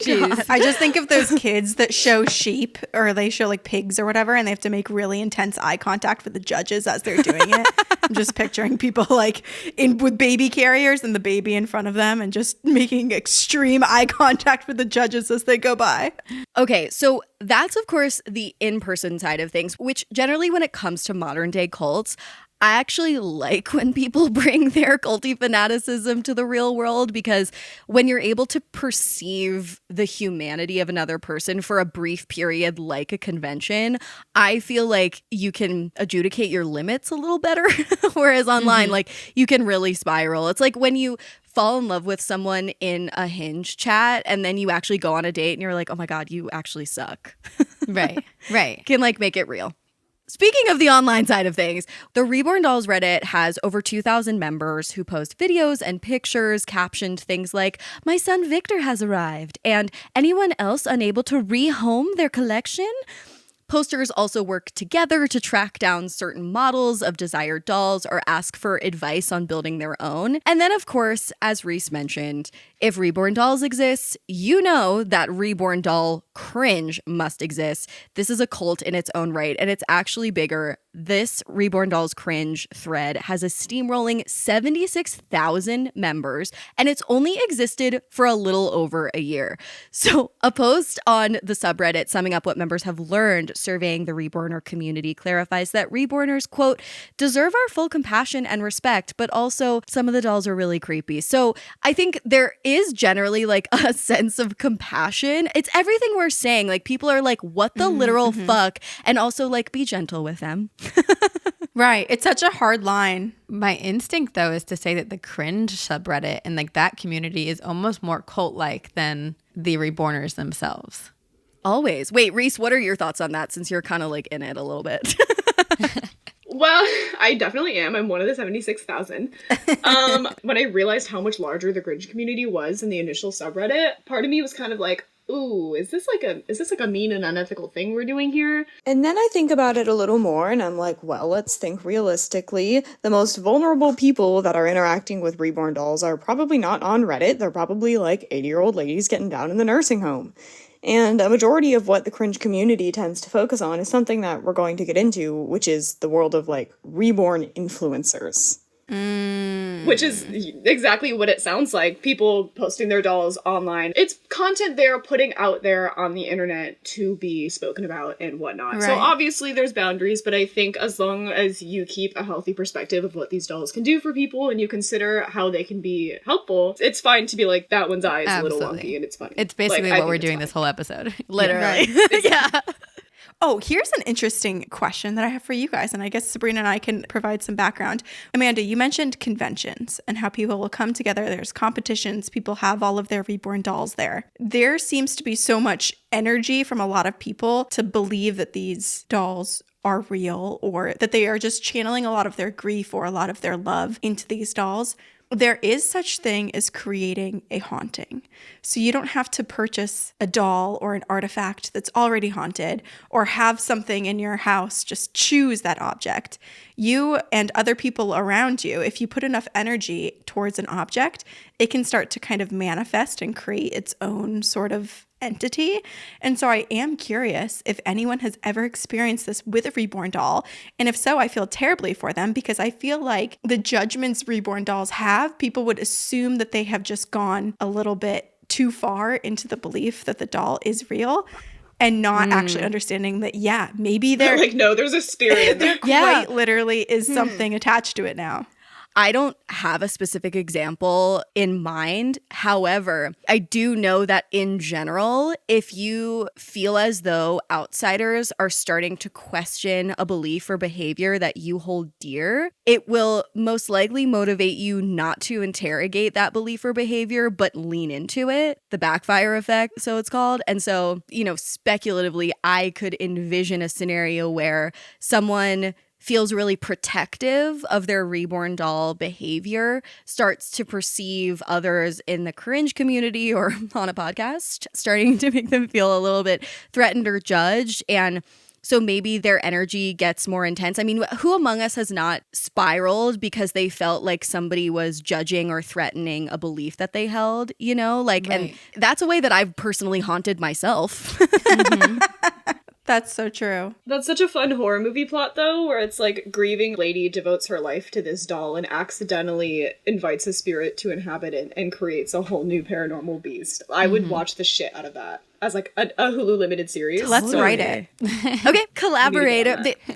Jeez. I just think of those kids that show sheep or they show like pigs or whatever, and they have to make really intense eye contact with the judges as they're doing it. I'm just picturing people like with baby carriers and the baby in front of them and just making extreme eye contact with the judges as they go by. Okay, so that's, of course, the in-person side of things, which generally when it comes to modern day cults, I actually like when people bring their culty fanaticism to the real world, because when you're able to perceive the humanity of another person for a brief period like a convention, I feel like you can adjudicate your limits a little better. Whereas online, like you can really spiral. It's like when you fall in love with someone in a Hinge chat and then you actually go on a date and you're like, oh my God, you actually suck. Right. Can like make it real. Speaking of the online side of things, the Reborn Dolls Reddit has over 2,000 members who post videos and pictures captioned things like, my son Victor has arrived, and anyone else unable to rehome their collection? Posters also work together to track down certain models of desired dolls or ask for advice on building their own. And then, of course, as Reese mentioned, if Reborn dolls exist, you know that Reborn doll cringe must exist. This is a cult in its own right, and it's actually bigger. This Reborn dolls cringe thread has a steamrolling 76,000 members, and it's only existed for a little over a year. So a post on the subreddit summing up what members have learned surveying the Reborner community clarifies that Reborners, quote, deserve our full compassion and respect, but also some of the dolls are really creepy. So I think there is generally like a sense of compassion. It's everything we're saying. Like people are like, what the literal fuck? And also like, be gentle with them. Right. It's such a hard line. My instinct, though, is to say that the cringe subreddit and like that community is almost more cult-like than the Reborners themselves. Always. Wait, Reese, what are your thoughts on that since you're kind of like in it a little bit? Well, I definitely am. I'm one of the 76,000. When I realized how much larger the cringe community was in the initial subreddit, part of me was kind of like, ooh, is this like a mean and unethical thing we're doing here? And then I think about it a little more and I'm like, well, let's think realistically. The most vulnerable people that are interacting with Reborn dolls are probably not on Reddit. They're probably like 80-year-old ladies getting down in the nursing home. And a majority of what the cringe community tends to focus on is something that we're going to get into, which is the world of like Reborn influencers. Which is exactly what it sounds like. People posting their dolls online. It's content they're putting out there on the internet to be spoken about and whatnot. Right. So obviously there's boundaries, but I think as long as you keep a healthy perspective of what these dolls can do for people and you consider how they can be helpful, it's fine to be like, that one's eye is a little wonky and it's funny. It's basically what we're doing this whole episode. Literally. Yeah. Oh, here's an interesting question that I have for you guys, and I guess Sabrina and I can provide some background. Amanda, you mentioned conventions and how people will come together. There's competitions. People have all of their Reborn dolls there. There seems to be so much energy from a lot of people to believe that these dolls are real or that they are just channeling a lot of their grief or a lot of their love into these dolls. There is such thing as creating a haunting. So you don't have to purchase a doll or an artifact that's already haunted or have something in your house. Just choose that object. You and other people around you, if you put enough energy towards an object, it can start to kind of manifest and create its own sort of entity. And so I am curious if anyone has ever experienced this with a Reborn doll. And if so, I feel terribly for them because I feel like the judgments Reborn dolls have, people would assume that they have just gone a little bit too far into the belief that the doll is real and not actually understanding that, yeah, maybe they're like, no, there's a spirit in there. quite literally is something attached to it now. I don't have a specific example in mind. However, I do know that in general, if you feel as though outsiders are starting to question a belief or behavior that you hold dear, it will most likely motivate you not to interrogate that belief or behavior, but lean into it. The backfire effect, so it's called. And so, speculatively, I could envision a scenario where someone feels really protective of their Reborn doll behavior, starts to perceive others in the cringe community or on a podcast, starting to make them feel a little bit threatened or judged. And so maybe their energy gets more intense. I mean, who among us has not spiraled because they felt like somebody was judging or threatening a belief that they held, Right. And that's a way that I've personally haunted myself. That's so true. That's such a fun horror movie plot, though, where it's like grieving lady devotes her life to this doll and accidentally invites a spirit to inhabit it and creates a whole new paranormal beast. I would watch the shit out of that as like a Hulu limited series. Let's write it. Okay, collaborate.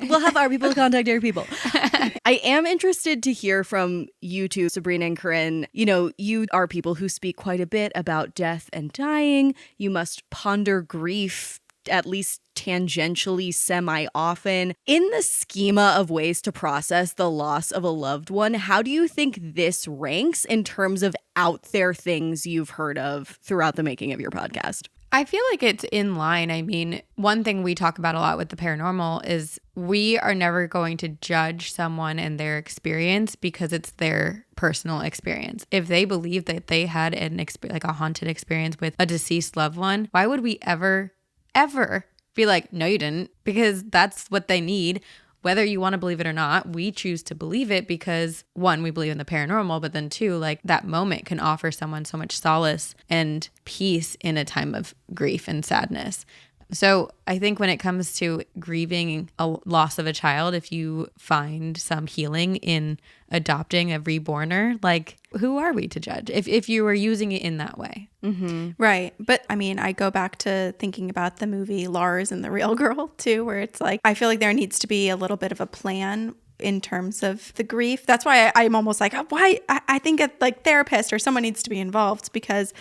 We'll have our people contact your people. I am interested to hear from you two, Sabrina and Corrine. You are people who speak quite a bit about death and dying. You must ponder grief at least tangentially semi-often. In the schema of ways to process the loss of a loved one, how do you think this ranks in terms of out there things you've heard of throughout the making of your podcast? I feel like it's in line. I mean, one thing we talk about a lot with the paranormal is we are never going to judge someone and their experience because it's their personal experience. If they believe that they had a haunted experience with a deceased loved one, why would we ever be like, no, you didn't, because that's what they need. Whether you want to believe it or not, we choose to believe it because, one, we believe in the paranormal, but then two, like that moment can offer someone so much solace and peace in a time of grief and sadness. So I think when it comes to grieving a loss of a child, if you find some healing in adopting a reborner, like who are we to judge if you were using it in that way? Mm-hmm. Right. But I mean, I go back to thinking about the movie Lars and the Real Girl too, where it's like, I feel like there needs to be a little bit of a plan in terms of the grief. That's why I'm almost like, why? I think a like therapist or someone needs to be involved, because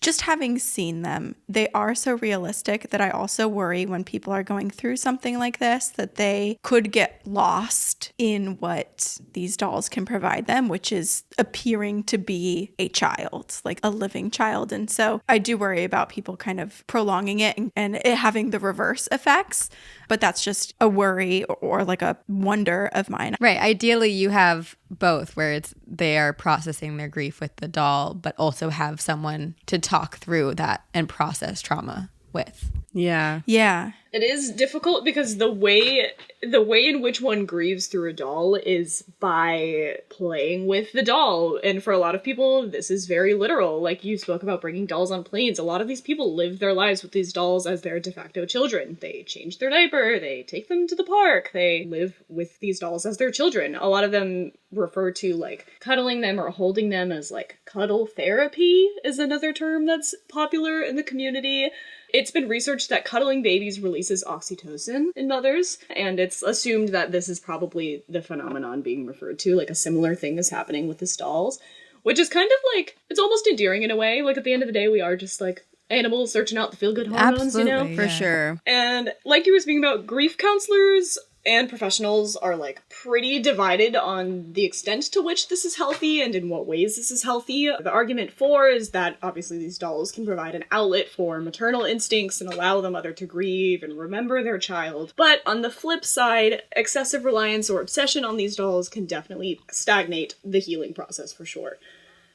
just having seen them, they are so realistic that I also worry when people are going through something like this that they could get lost in what these dolls can provide them, which is appearing to be a child, like a living child. And so I do worry about people kind of prolonging it and it having the reverse effects. But that's just a worry or like a wonder of mine. Right. Ideally, you have both, where they are processing their grief with the doll, but also have someone to talk through that and process trauma with. Yeah. Yeah. It is difficult because the way in which one grieves through a doll is by playing with the doll. And for a lot of people, this is very literal. Like you spoke about bringing dolls on planes. A lot of these people live their lives with these dolls as their de facto children. They change their diaper, they take them to the park, they live with these dolls as their children. A lot of them refer to like cuddling them or holding them as like cuddle therapy is another term that's popular in the community. It's been researched that cuddling babies releases oxytocin in mothers, and it's assumed that this is probably the phenomenon being referred to, like a similar thing is happening with the dolls, which is kind of like, it's almost endearing in a way. Like at the end of the day, we are just like animals searching out the feel-good hormones, Absolutely, you know? For sure. And like you were speaking about, grief counselors and professionals are like pretty divided on the extent to which this is healthy and in what ways this is healthy. The argument for is that obviously these dolls can provide an outlet for maternal instincts and allow the mother to grieve and remember their child. But on the flip side, excessive reliance or obsession on these dolls can definitely stagnate the healing process for sure.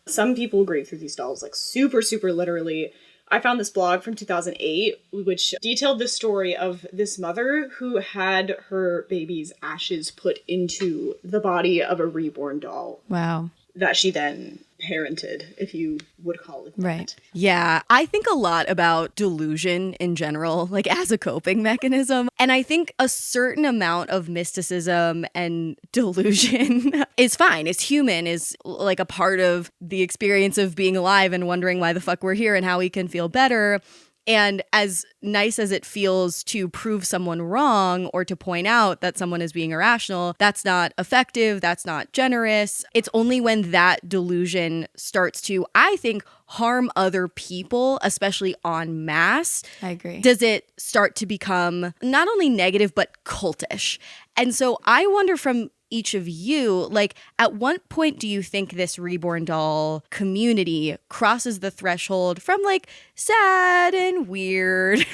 Some people grieve through these dolls like super, super literally. I found this blog from 2008, which detailed the story of this mother who had her baby's ashes put into the body of a reborn doll. Wow. That she then parented, if you would call it that. Right. Yeah, I think a lot about delusion in general, like as a coping mechanism. And I think a certain amount of mysticism and delusion is fine. It's human, is like a part of the experience of being alive and wondering why the fuck we're here and how we can feel better. And as nice as it feels to prove someone wrong or to point out that someone is being irrational, that's not effective, that's not generous. It's only when that delusion starts to, I think, harm other people, especially en masse, I agree. does it start to become not only negative, but cultish. And so I wonder from each of you, like, at what point do you think this reborn doll community crosses the threshold from like sad and weird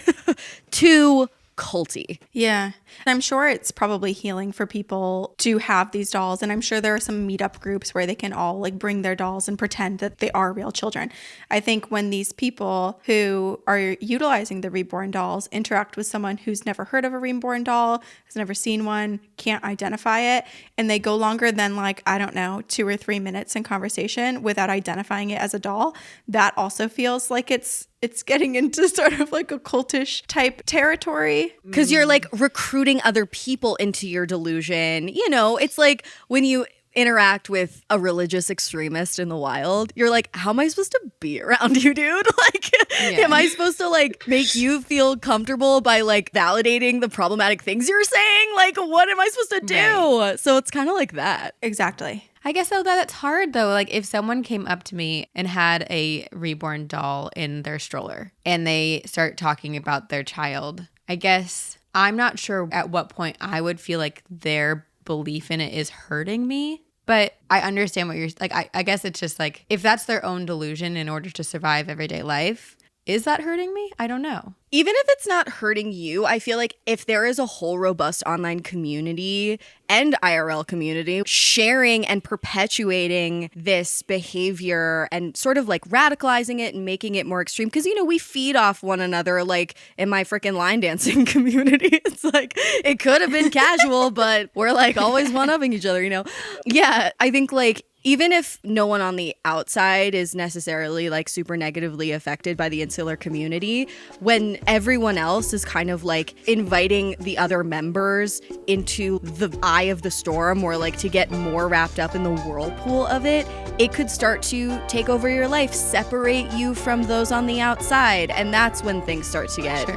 to culty? Yeah. I'm sure it's probably healing for people to have these dolls. And I'm sure there are some meetup groups where they can all like bring their dolls and pretend that they are real children. I think when these people who are utilizing the reborn dolls interact with someone who's never heard of a reborn doll, has never seen one, can't identify it, and they go longer than like, I don't know, 2 or 3 minutes in conversation without identifying it as a doll, that also feels like it's getting into sort of like a cultish type territory. Because you're like recruiting other people into your delusion. You know, it's like when you interact with a religious extremist in the wild, you're like, how am I supposed to be around you, dude? Like, am I supposed to like make you feel comfortable by like validating the problematic things you're saying? Like, what am I supposed to do? Right. So it's kind of like that. Exactly. I guess though that's hard though. Like if someone came up to me and had a reborn doll in their stroller and they start talking about their child, I guess I'm not sure at what point I would feel like their belief in it is hurting me. But I understand what you're like. I guess it's just like if that's their own delusion in order to survive everyday life, is that hurting me? I don't know. Even if it's not hurting you, I feel like if there is a whole robust online community and IRL community sharing and perpetuating this behavior and sort of like radicalizing it and making it more extreme, because, you know, we feed off one another, like in my freaking line dancing community. It's like, it could have been casual, but we're like always one-upping each other, you know? Yeah, I think like, even if no one on the outside is necessarily like super negatively affected by the insular community, when everyone else is kind of like inviting the other members into the eye of the storm or like to get more wrapped up in the whirlpool of it, it could start to take over your life, separate you from those on the outside. And that's when things start to get,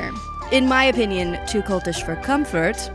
in my opinion, too cultish for comfort.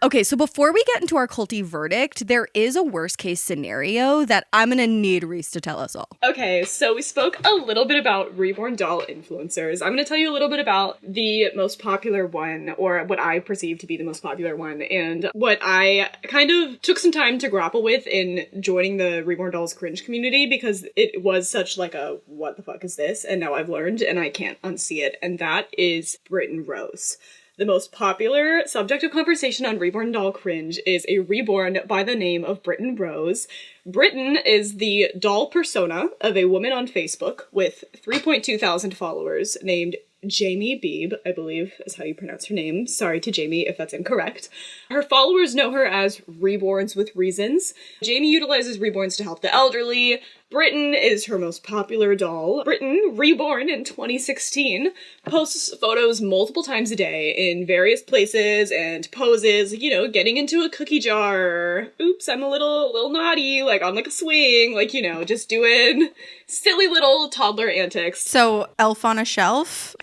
Okay, so before we get into our culty verdict, there is a worst case scenario that I'm going to need Reese to tell us all. Okay, so we spoke a little bit about Reborn doll influencers. I'm going to tell you a little bit about the most popular one, or what I perceive to be the most popular one, and what I kind of took some time to grapple with in joining the Reborn dolls cringe community, because it was such like a, what the fuck is this? And now I've learned and I can't unsee it, and that is Britton Rose. The most popular subject of conversation on Reborn Doll Cringe is a reborn by the name of Britton Rose. Britton is the doll persona of a woman on Facebook with 3.2 thousand followers named Jamie Beebe, I believe is how you pronounce her name. Sorry to Jamie if that's incorrect. Her followers know her as Reborns with Reasons. Jamie utilizes reborns to help the elderly. Britton is her most popular doll. Britton, reborn in 2016, posts photos multiple times a day in various places and poses, you know, getting into a cookie jar. Oops, I'm a little naughty, like on like a swing, like, you know, just doing silly little toddler antics. So, elf on a shelf?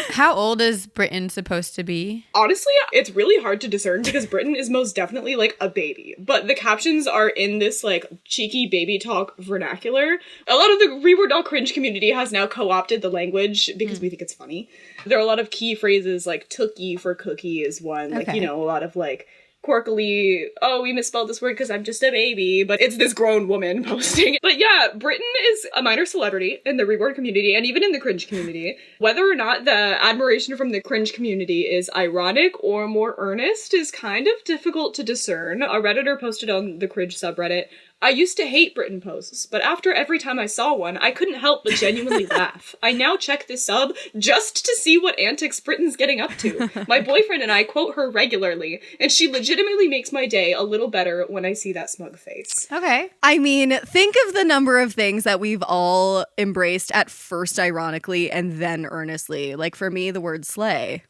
How old is Britton supposed to be? Honestly, it's really hard to discern because Britton is most definitely like a baby, but the captions are in this like cheeky baby talk vernacular. A lot of the Reborn doll cringe community has now co-opted the language because we think it's funny. There are a lot of key phrases like tookie for cookie is one, like, you know, a lot of like quirkily, oh, we misspelled this word because I'm just a baby, but it's this grown woman posting. But yeah, Britton is a minor celebrity in the Reborn community and even in the cringe community. Whether or not the admiration from the cringe community is ironic or more earnest is kind of difficult to discern. A Redditor posted on the cringe subreddit, I used to hate Britton posts, but after every time I saw one, I couldn't help but genuinely laugh. I now check this sub just to see what antics Britton's getting up to. My boyfriend and I quote her regularly, and she legitimately makes my day a little better when I see that smug face. Okay. I mean, think of the number of things that we've all embraced at first ironically and then earnestly. Like for me, the word slay.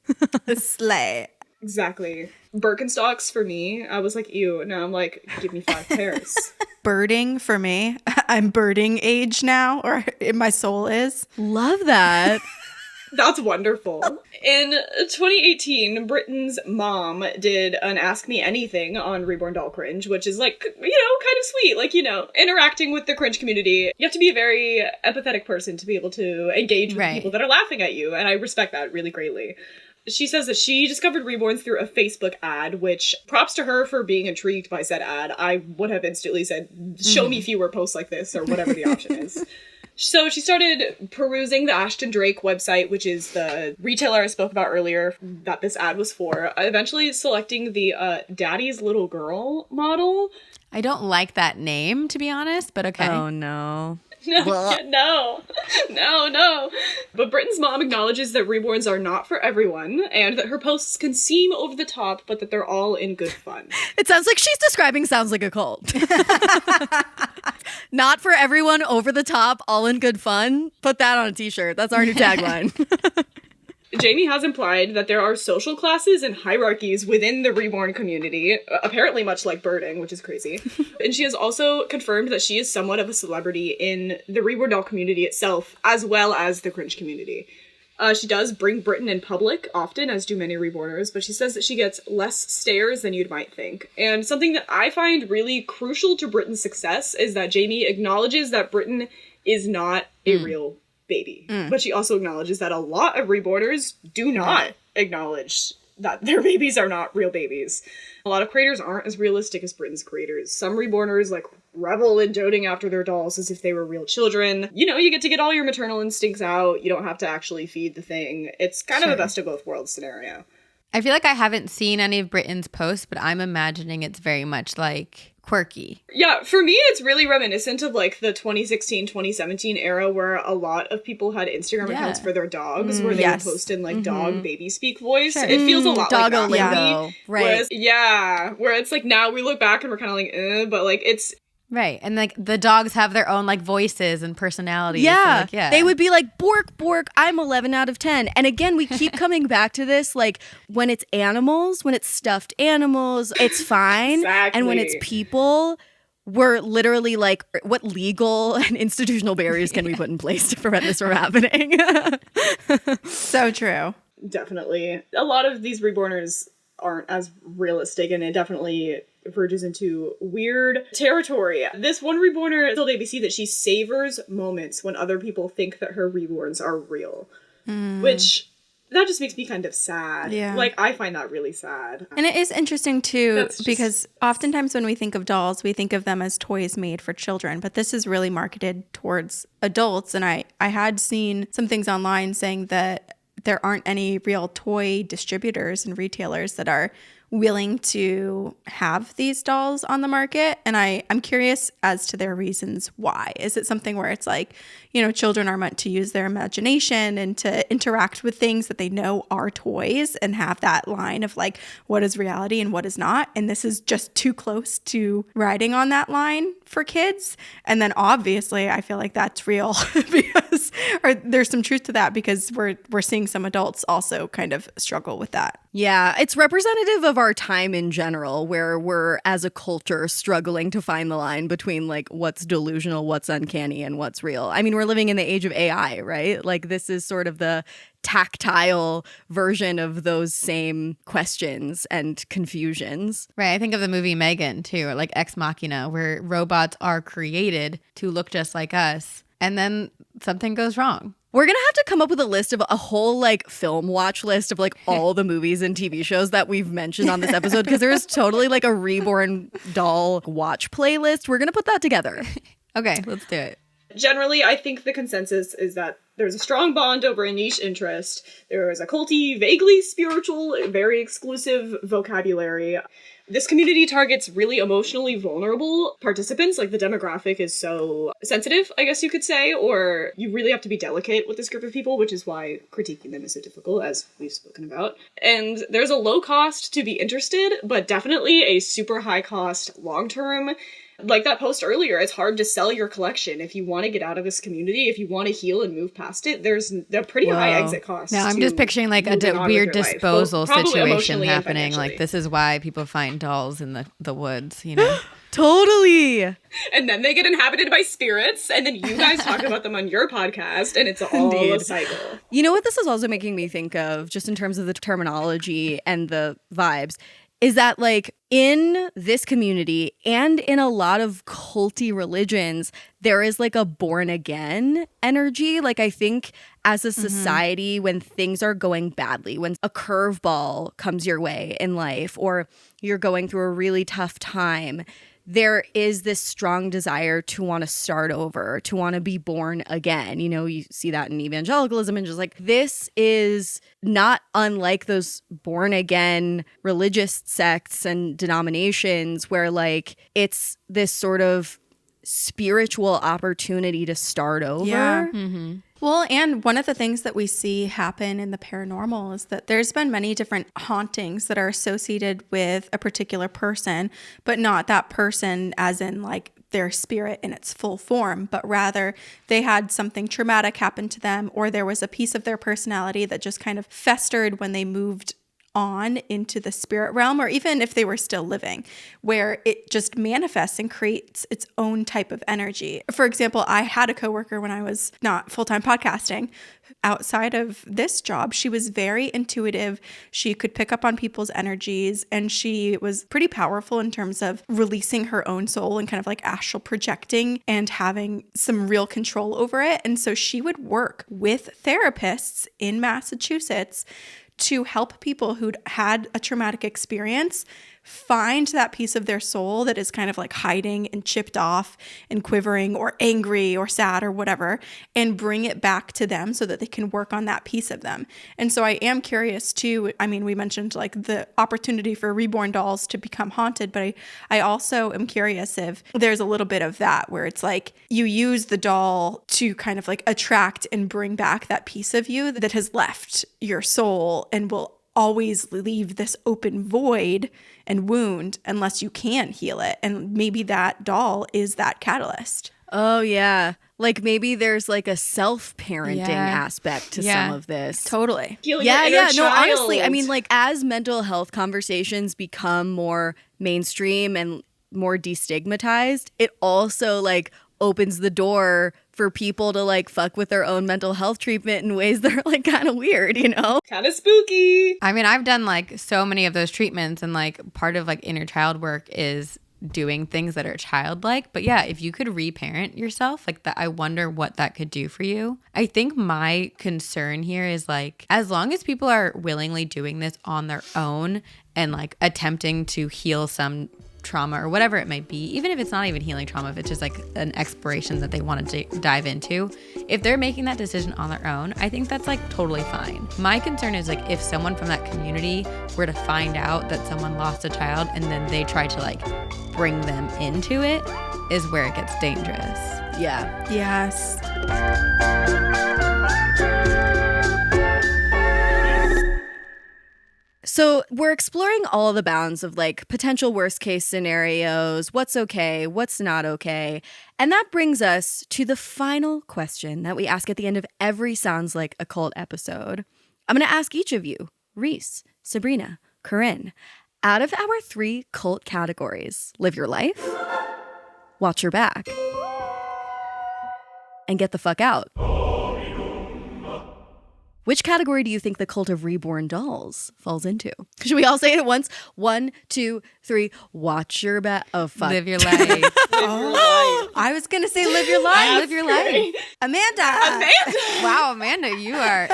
Slay. Exactly. Birkenstocks for me, I was like, ew. Now I'm like, give me 5 pairs. Birding for me. I'm birding age now, or my soul is. Love that. That's wonderful. In 2018, Britton's mom did an Ask Me Anything on Reborn Doll Cringe, which is like, you know, kind of sweet. Like, you know, interacting with the cringe community. You have to be a very empathetic person to be able to engage with people that are laughing at you, and I respect that really greatly. She says that she discovered Reborns through a Facebook ad, which props to her for being intrigued by said ad. I would have instantly said, show me fewer posts like this, or whatever the option is. So she started perusing the Ashton Drake website, which is the retailer I spoke about earlier that this ad was for, eventually selecting the Daddy's Little Girl model. I don't like that name, to be honest, but okay. Oh, no. No. But Britton's mom acknowledges that reborns are not for everyone, and that her posts can seem over the top, but that they're all in good fun. It sounds like she's describing Sounds Like a Cult. Not for everyone, over the top, all in good fun. Put that on a t-shirt. That's our new tagline. Jamie has implied that there are social classes and hierarchies within the Reborn community, apparently much like birding, which is crazy. And she has also confirmed that she is somewhat of a celebrity in the Reborn doll community itself, as well as the cringe community. She does bring Britton in public often, as do many Reborners, but she says that she gets less stares than you'd might think. And something that I find really crucial to Britton's success is that Jamie acknowledges that Britton is not a real baby. But she also acknowledges that a lot of Reborners do not acknowledge that their babies are not real babies. A lot of creators aren't as realistic as Britton's creators. Some Reborners, like revel in doting after their dolls as if they were real children. You know, you get to get all your maternal instincts out. You don't have to actually feed the thing. It's kind of a best of both worlds scenario. I feel like I haven't seen any of Britton's posts, but I'm imagining it's very much like quirky. Yeah, for me, it's really reminiscent of like the 2016, 2017 era where a lot of people had Instagram accounts for their dogs where they would post in like dog baby speak voice. It feels a lot like that. Lingo. Right. Whereas, where it's like now we look back and we're kind of like, but like it's... Right. And like the dogs have their own like voices and personalities. Yeah. So, like, They would be like, bork, bork, I'm 11 out of 10. And again, we keep coming back to this, like when it's animals, when it's stuffed animals, it's fine. Exactly. And when it's people, we're literally like, what legal and institutional barriers can we put in place to prevent this from happening? So true. Definitely. A lot of these Reborners aren't as realistic, and it definitely verges into weird territory. This one Reborner told ABC that she savors moments when other people think that her reborns are real, which that just makes me kind of sad. Yeah. Like, I find that really sad. And it is interesting too, because oftentimes when we think of dolls, we think of them as toys made for children, but this is really marketed towards adults. And I had seen some things online saying that there aren't any real toy distributors and retailers that are willing to have these dolls on the market. And I'm curious as to their reasons why. Is it something where it's like, you know, children are meant to use their imagination and to interact with things that they know are toys and have that line of like, what is reality and what is not? And this is just too close to riding on that line for kids. And then obviously I feel like that's real because there's some truth to that, because we're seeing some adults also kind of struggle with that. Yeah, it's representative of our time in general, where we're, as a culture, struggling to find the line between like what's delusional, what's uncanny, and what's real. I mean, we're living in the age of AI, right? Like this is sort of the tactile version of those same questions and confusions. Right. I think of the movie Megan too, or like Ex Machina, where robots are created to look just like us, and then something goes wrong. We're going to have to come up with a list of a whole like film watch list of like all the movies and TV shows that we've mentioned on this episode, because there is totally like a Reborn doll watch playlist. We're going to put that together. Okay, let's do it. Generally, I think the consensus is that there's a strong bond over a niche interest. There is a culty, vaguely spiritual, very exclusive vocabulary. This community targets really emotionally vulnerable participants. Like, the demographic is so sensitive, I guess you could say, or you really have to be delicate with this group of people, which is why critiquing them is so difficult, as we've spoken about. And there's a low cost to be interested, but definitely a super high cost long-term. Like that post earlier, it's hard to sell your collection. If you want to get out of this community, if you want to heal and move past it, there's a pretty high exit cost. Now I'm just picturing like a weird disposal situation happening. Like, this is why people find dolls in the woods, you know? Totally. And then they get inhabited by spirits, and then you guys talk about them on your podcast, and it's all a cycle. You know what this is also making me think of, just in terms of the terminology and the vibes, is that like in this community and in a lot of culty religions, there is like a born again energy. Like, I think as a society, when things are going badly, when a curveball comes your way in life, or you're going through a really tough time, there is this strong desire to want to start over, to want to be born again. You know, you see that in evangelicalism, and just like, this is not unlike those born again religious sects and denominations where like it's this sort of spiritual opportunity to start over. Yeah. Well, and one of the things that we see happen in the paranormal is that there's been many different hauntings that are associated with a particular person, but not that person as in like their spirit in its full form, but rather they had something traumatic happen to them, or there was a piece of their personality that just kind of festered when they moved on into the spirit realm, or even if they were still living, where it just manifests and creates its own type of energy. For example, I had a coworker when I was not full-time podcasting. Outside of this job, she was very intuitive. She could pick up on people's energies, and she was pretty powerful in terms of releasing her own soul and kind of like astral projecting and having some real control over it. And so she would work with therapists in Massachusetts to help people who'd had a traumatic experience find that piece of their soul that is kind of like hiding and chipped off and quivering or angry or sad or whatever, and bring it back to them so that they can work on that piece of them. And so I am curious too. I mean, we mentioned like the opportunity for reborn dolls to become haunted, but I also am curious if there's a little bit of that where it's like you use the doll to kind of like attract and bring back that piece of you that has left your soul and will always leave this open void and wound unless you can heal it. And maybe that doll is that catalyst. Oh, yeah. Like maybe there's like a self-parenting aspect to some of this. Totally. Healing your inner No, child. honestly, I mean, like as mental health conversations become more mainstream and more destigmatized, it also like opens the door for people to like fuck with their own mental health treatment in ways that are like kind of weird, you know? Kind of spooky. I mean, I've done like so many of those treatments, and like part of like inner child work is doing things that are childlike. But yeah, if you could reparent yourself like that, I wonder what that could do for you. I think my concern here is like, as long as people are willingly doing this on their own and like attempting to heal some trauma or whatever it might be, even if it's not even healing trauma, if it's just like an exploration that they want to dive into, if they're making that decision on their own, I think that's like totally fine. My concern is like if someone from that community were to find out that someone lost a child and then they try to like bring them into it, is where it gets dangerous. Yeah. Yes. So we're exploring all the bounds of like potential worst case scenarios, what's okay, what's not okay. And that brings us to the final question that we ask at the end of every Sounds Like a Cult episode. I'm going to ask each of you, Reese, Sabrina, Corrine, out of our 3 cult categories, live your life, watch your back, and get the fuck out. Which category do you think the cult of reborn dolls falls into? Should we all say it at once? 1, 2, 3. Watch your back. Oh, fuck. Live your life. I was going to say live your life. Live your life. Amanda. Wow, Amanda, you are.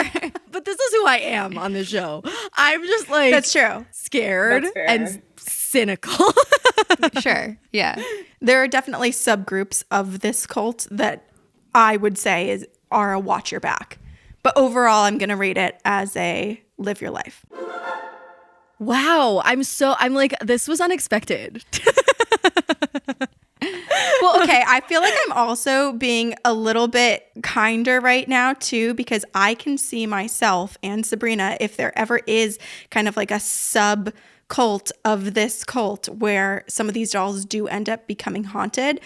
But this is who I am on the show. I'm just like That's true. scared That's fair. and cynical. Sure. Yeah. There are definitely subgroups of this cult that I would say are a watch your back. But overall, I'm going to rate it as a live your life. Wow. I'm like, this was unexpected. Well, okay. I feel like I'm also being a little bit kinder right now, too, because I can see myself and Sabrina, if there ever is kind of like a sub cult of this cult where some of these dolls do end up becoming haunted,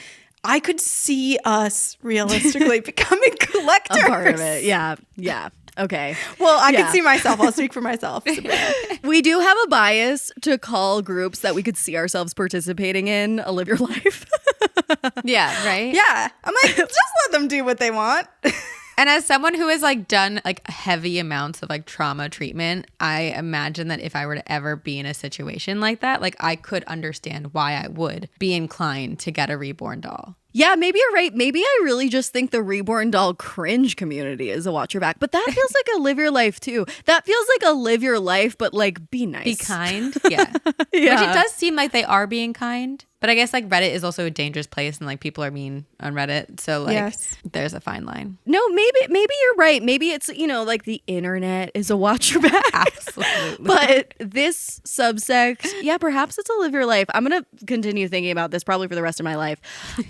I could see us realistically becoming collectors. A part of it. Yeah. Yeah. Okay. Well, I Yeah. could see myself. I'll speak for myself. We do have a bias to call groups that we could see ourselves participating in a live your life. Yeah, right? Yeah. I'm like, just let them do what they want. And as someone who has like done like heavy amounts of like trauma treatment, I imagine that if I were to ever be in a situation like that, like I could understand why I would be inclined to get a reborn doll. Yeah, maybe you're right. Maybe I really just think the reborn doll cringe community is a watch your back. But that feels like a live your life too. That feels like a live your life, but like be nice. Be kind. Yeah. Yeah. Which it does seem like they are being kind. But I guess like Reddit is also a dangerous place and like people are mean on Reddit. So like Yes. there's a fine line. No, maybe you're right. Maybe it's, like the internet is a watch your back. Absolutely. But this subsect, yeah, perhaps it's a live your life. I'm going to continue thinking about this probably for the rest of my life.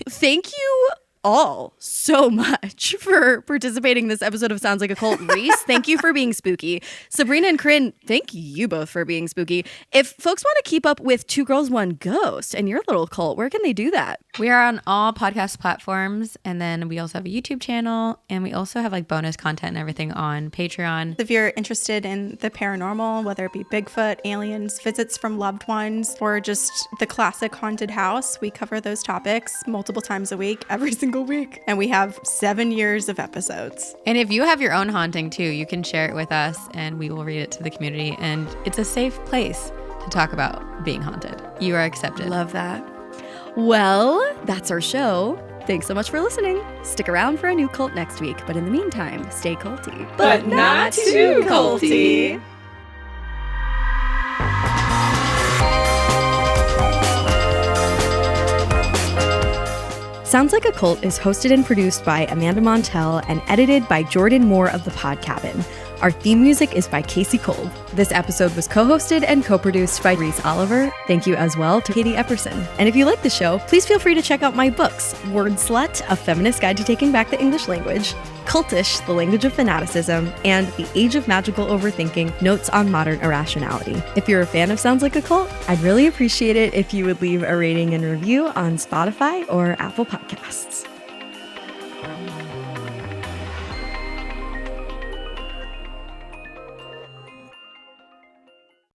Thank you all so much for participating in this episode of Sounds Like a Cult. Reese, thank you for being spooky. Sabrina and Corrine, thank you both for being spooky. If folks want to keep up with Two Girls, One Ghost and your little cult, where can they do that? We are on all podcast platforms, and then we also have a YouTube channel, and we also have like bonus content and everything on Patreon. If you're interested in the paranormal, whether it be Bigfoot, aliens, visits from loved ones, or just the classic haunted house, we cover those topics multiple times a week, every single week. And we have 7 years of episodes. And if you have your own haunting too, you can share it with us, and we will read it to the community. And it's a safe place to talk about being haunted. You are accepted. Love that. Well, that's our show. Thanks so much for listening. Stick around for a new cult next week. But in the meantime, stay culty. But not too culty. Sounds Like a Cult is hosted and produced by Amanda Montell and edited by Jordan Moore of The Pod Cabin. Our theme music is by Casey Kolb. This episode was co-hosted and co-produced by Reese Oliver. Thank you as well to Katie Epperson. And if you like the show, please feel free to check out my books, Word Slut, A Feminist Guide to Taking Back the English Language, Cultish, The Language of Fanaticism, and The Age of Magical Overthinking, Notes on Modern Irrationality. If you're a fan of Sounds Like a Cult, I'd really appreciate it if you would leave a rating and review on Spotify or Apple Podcasts.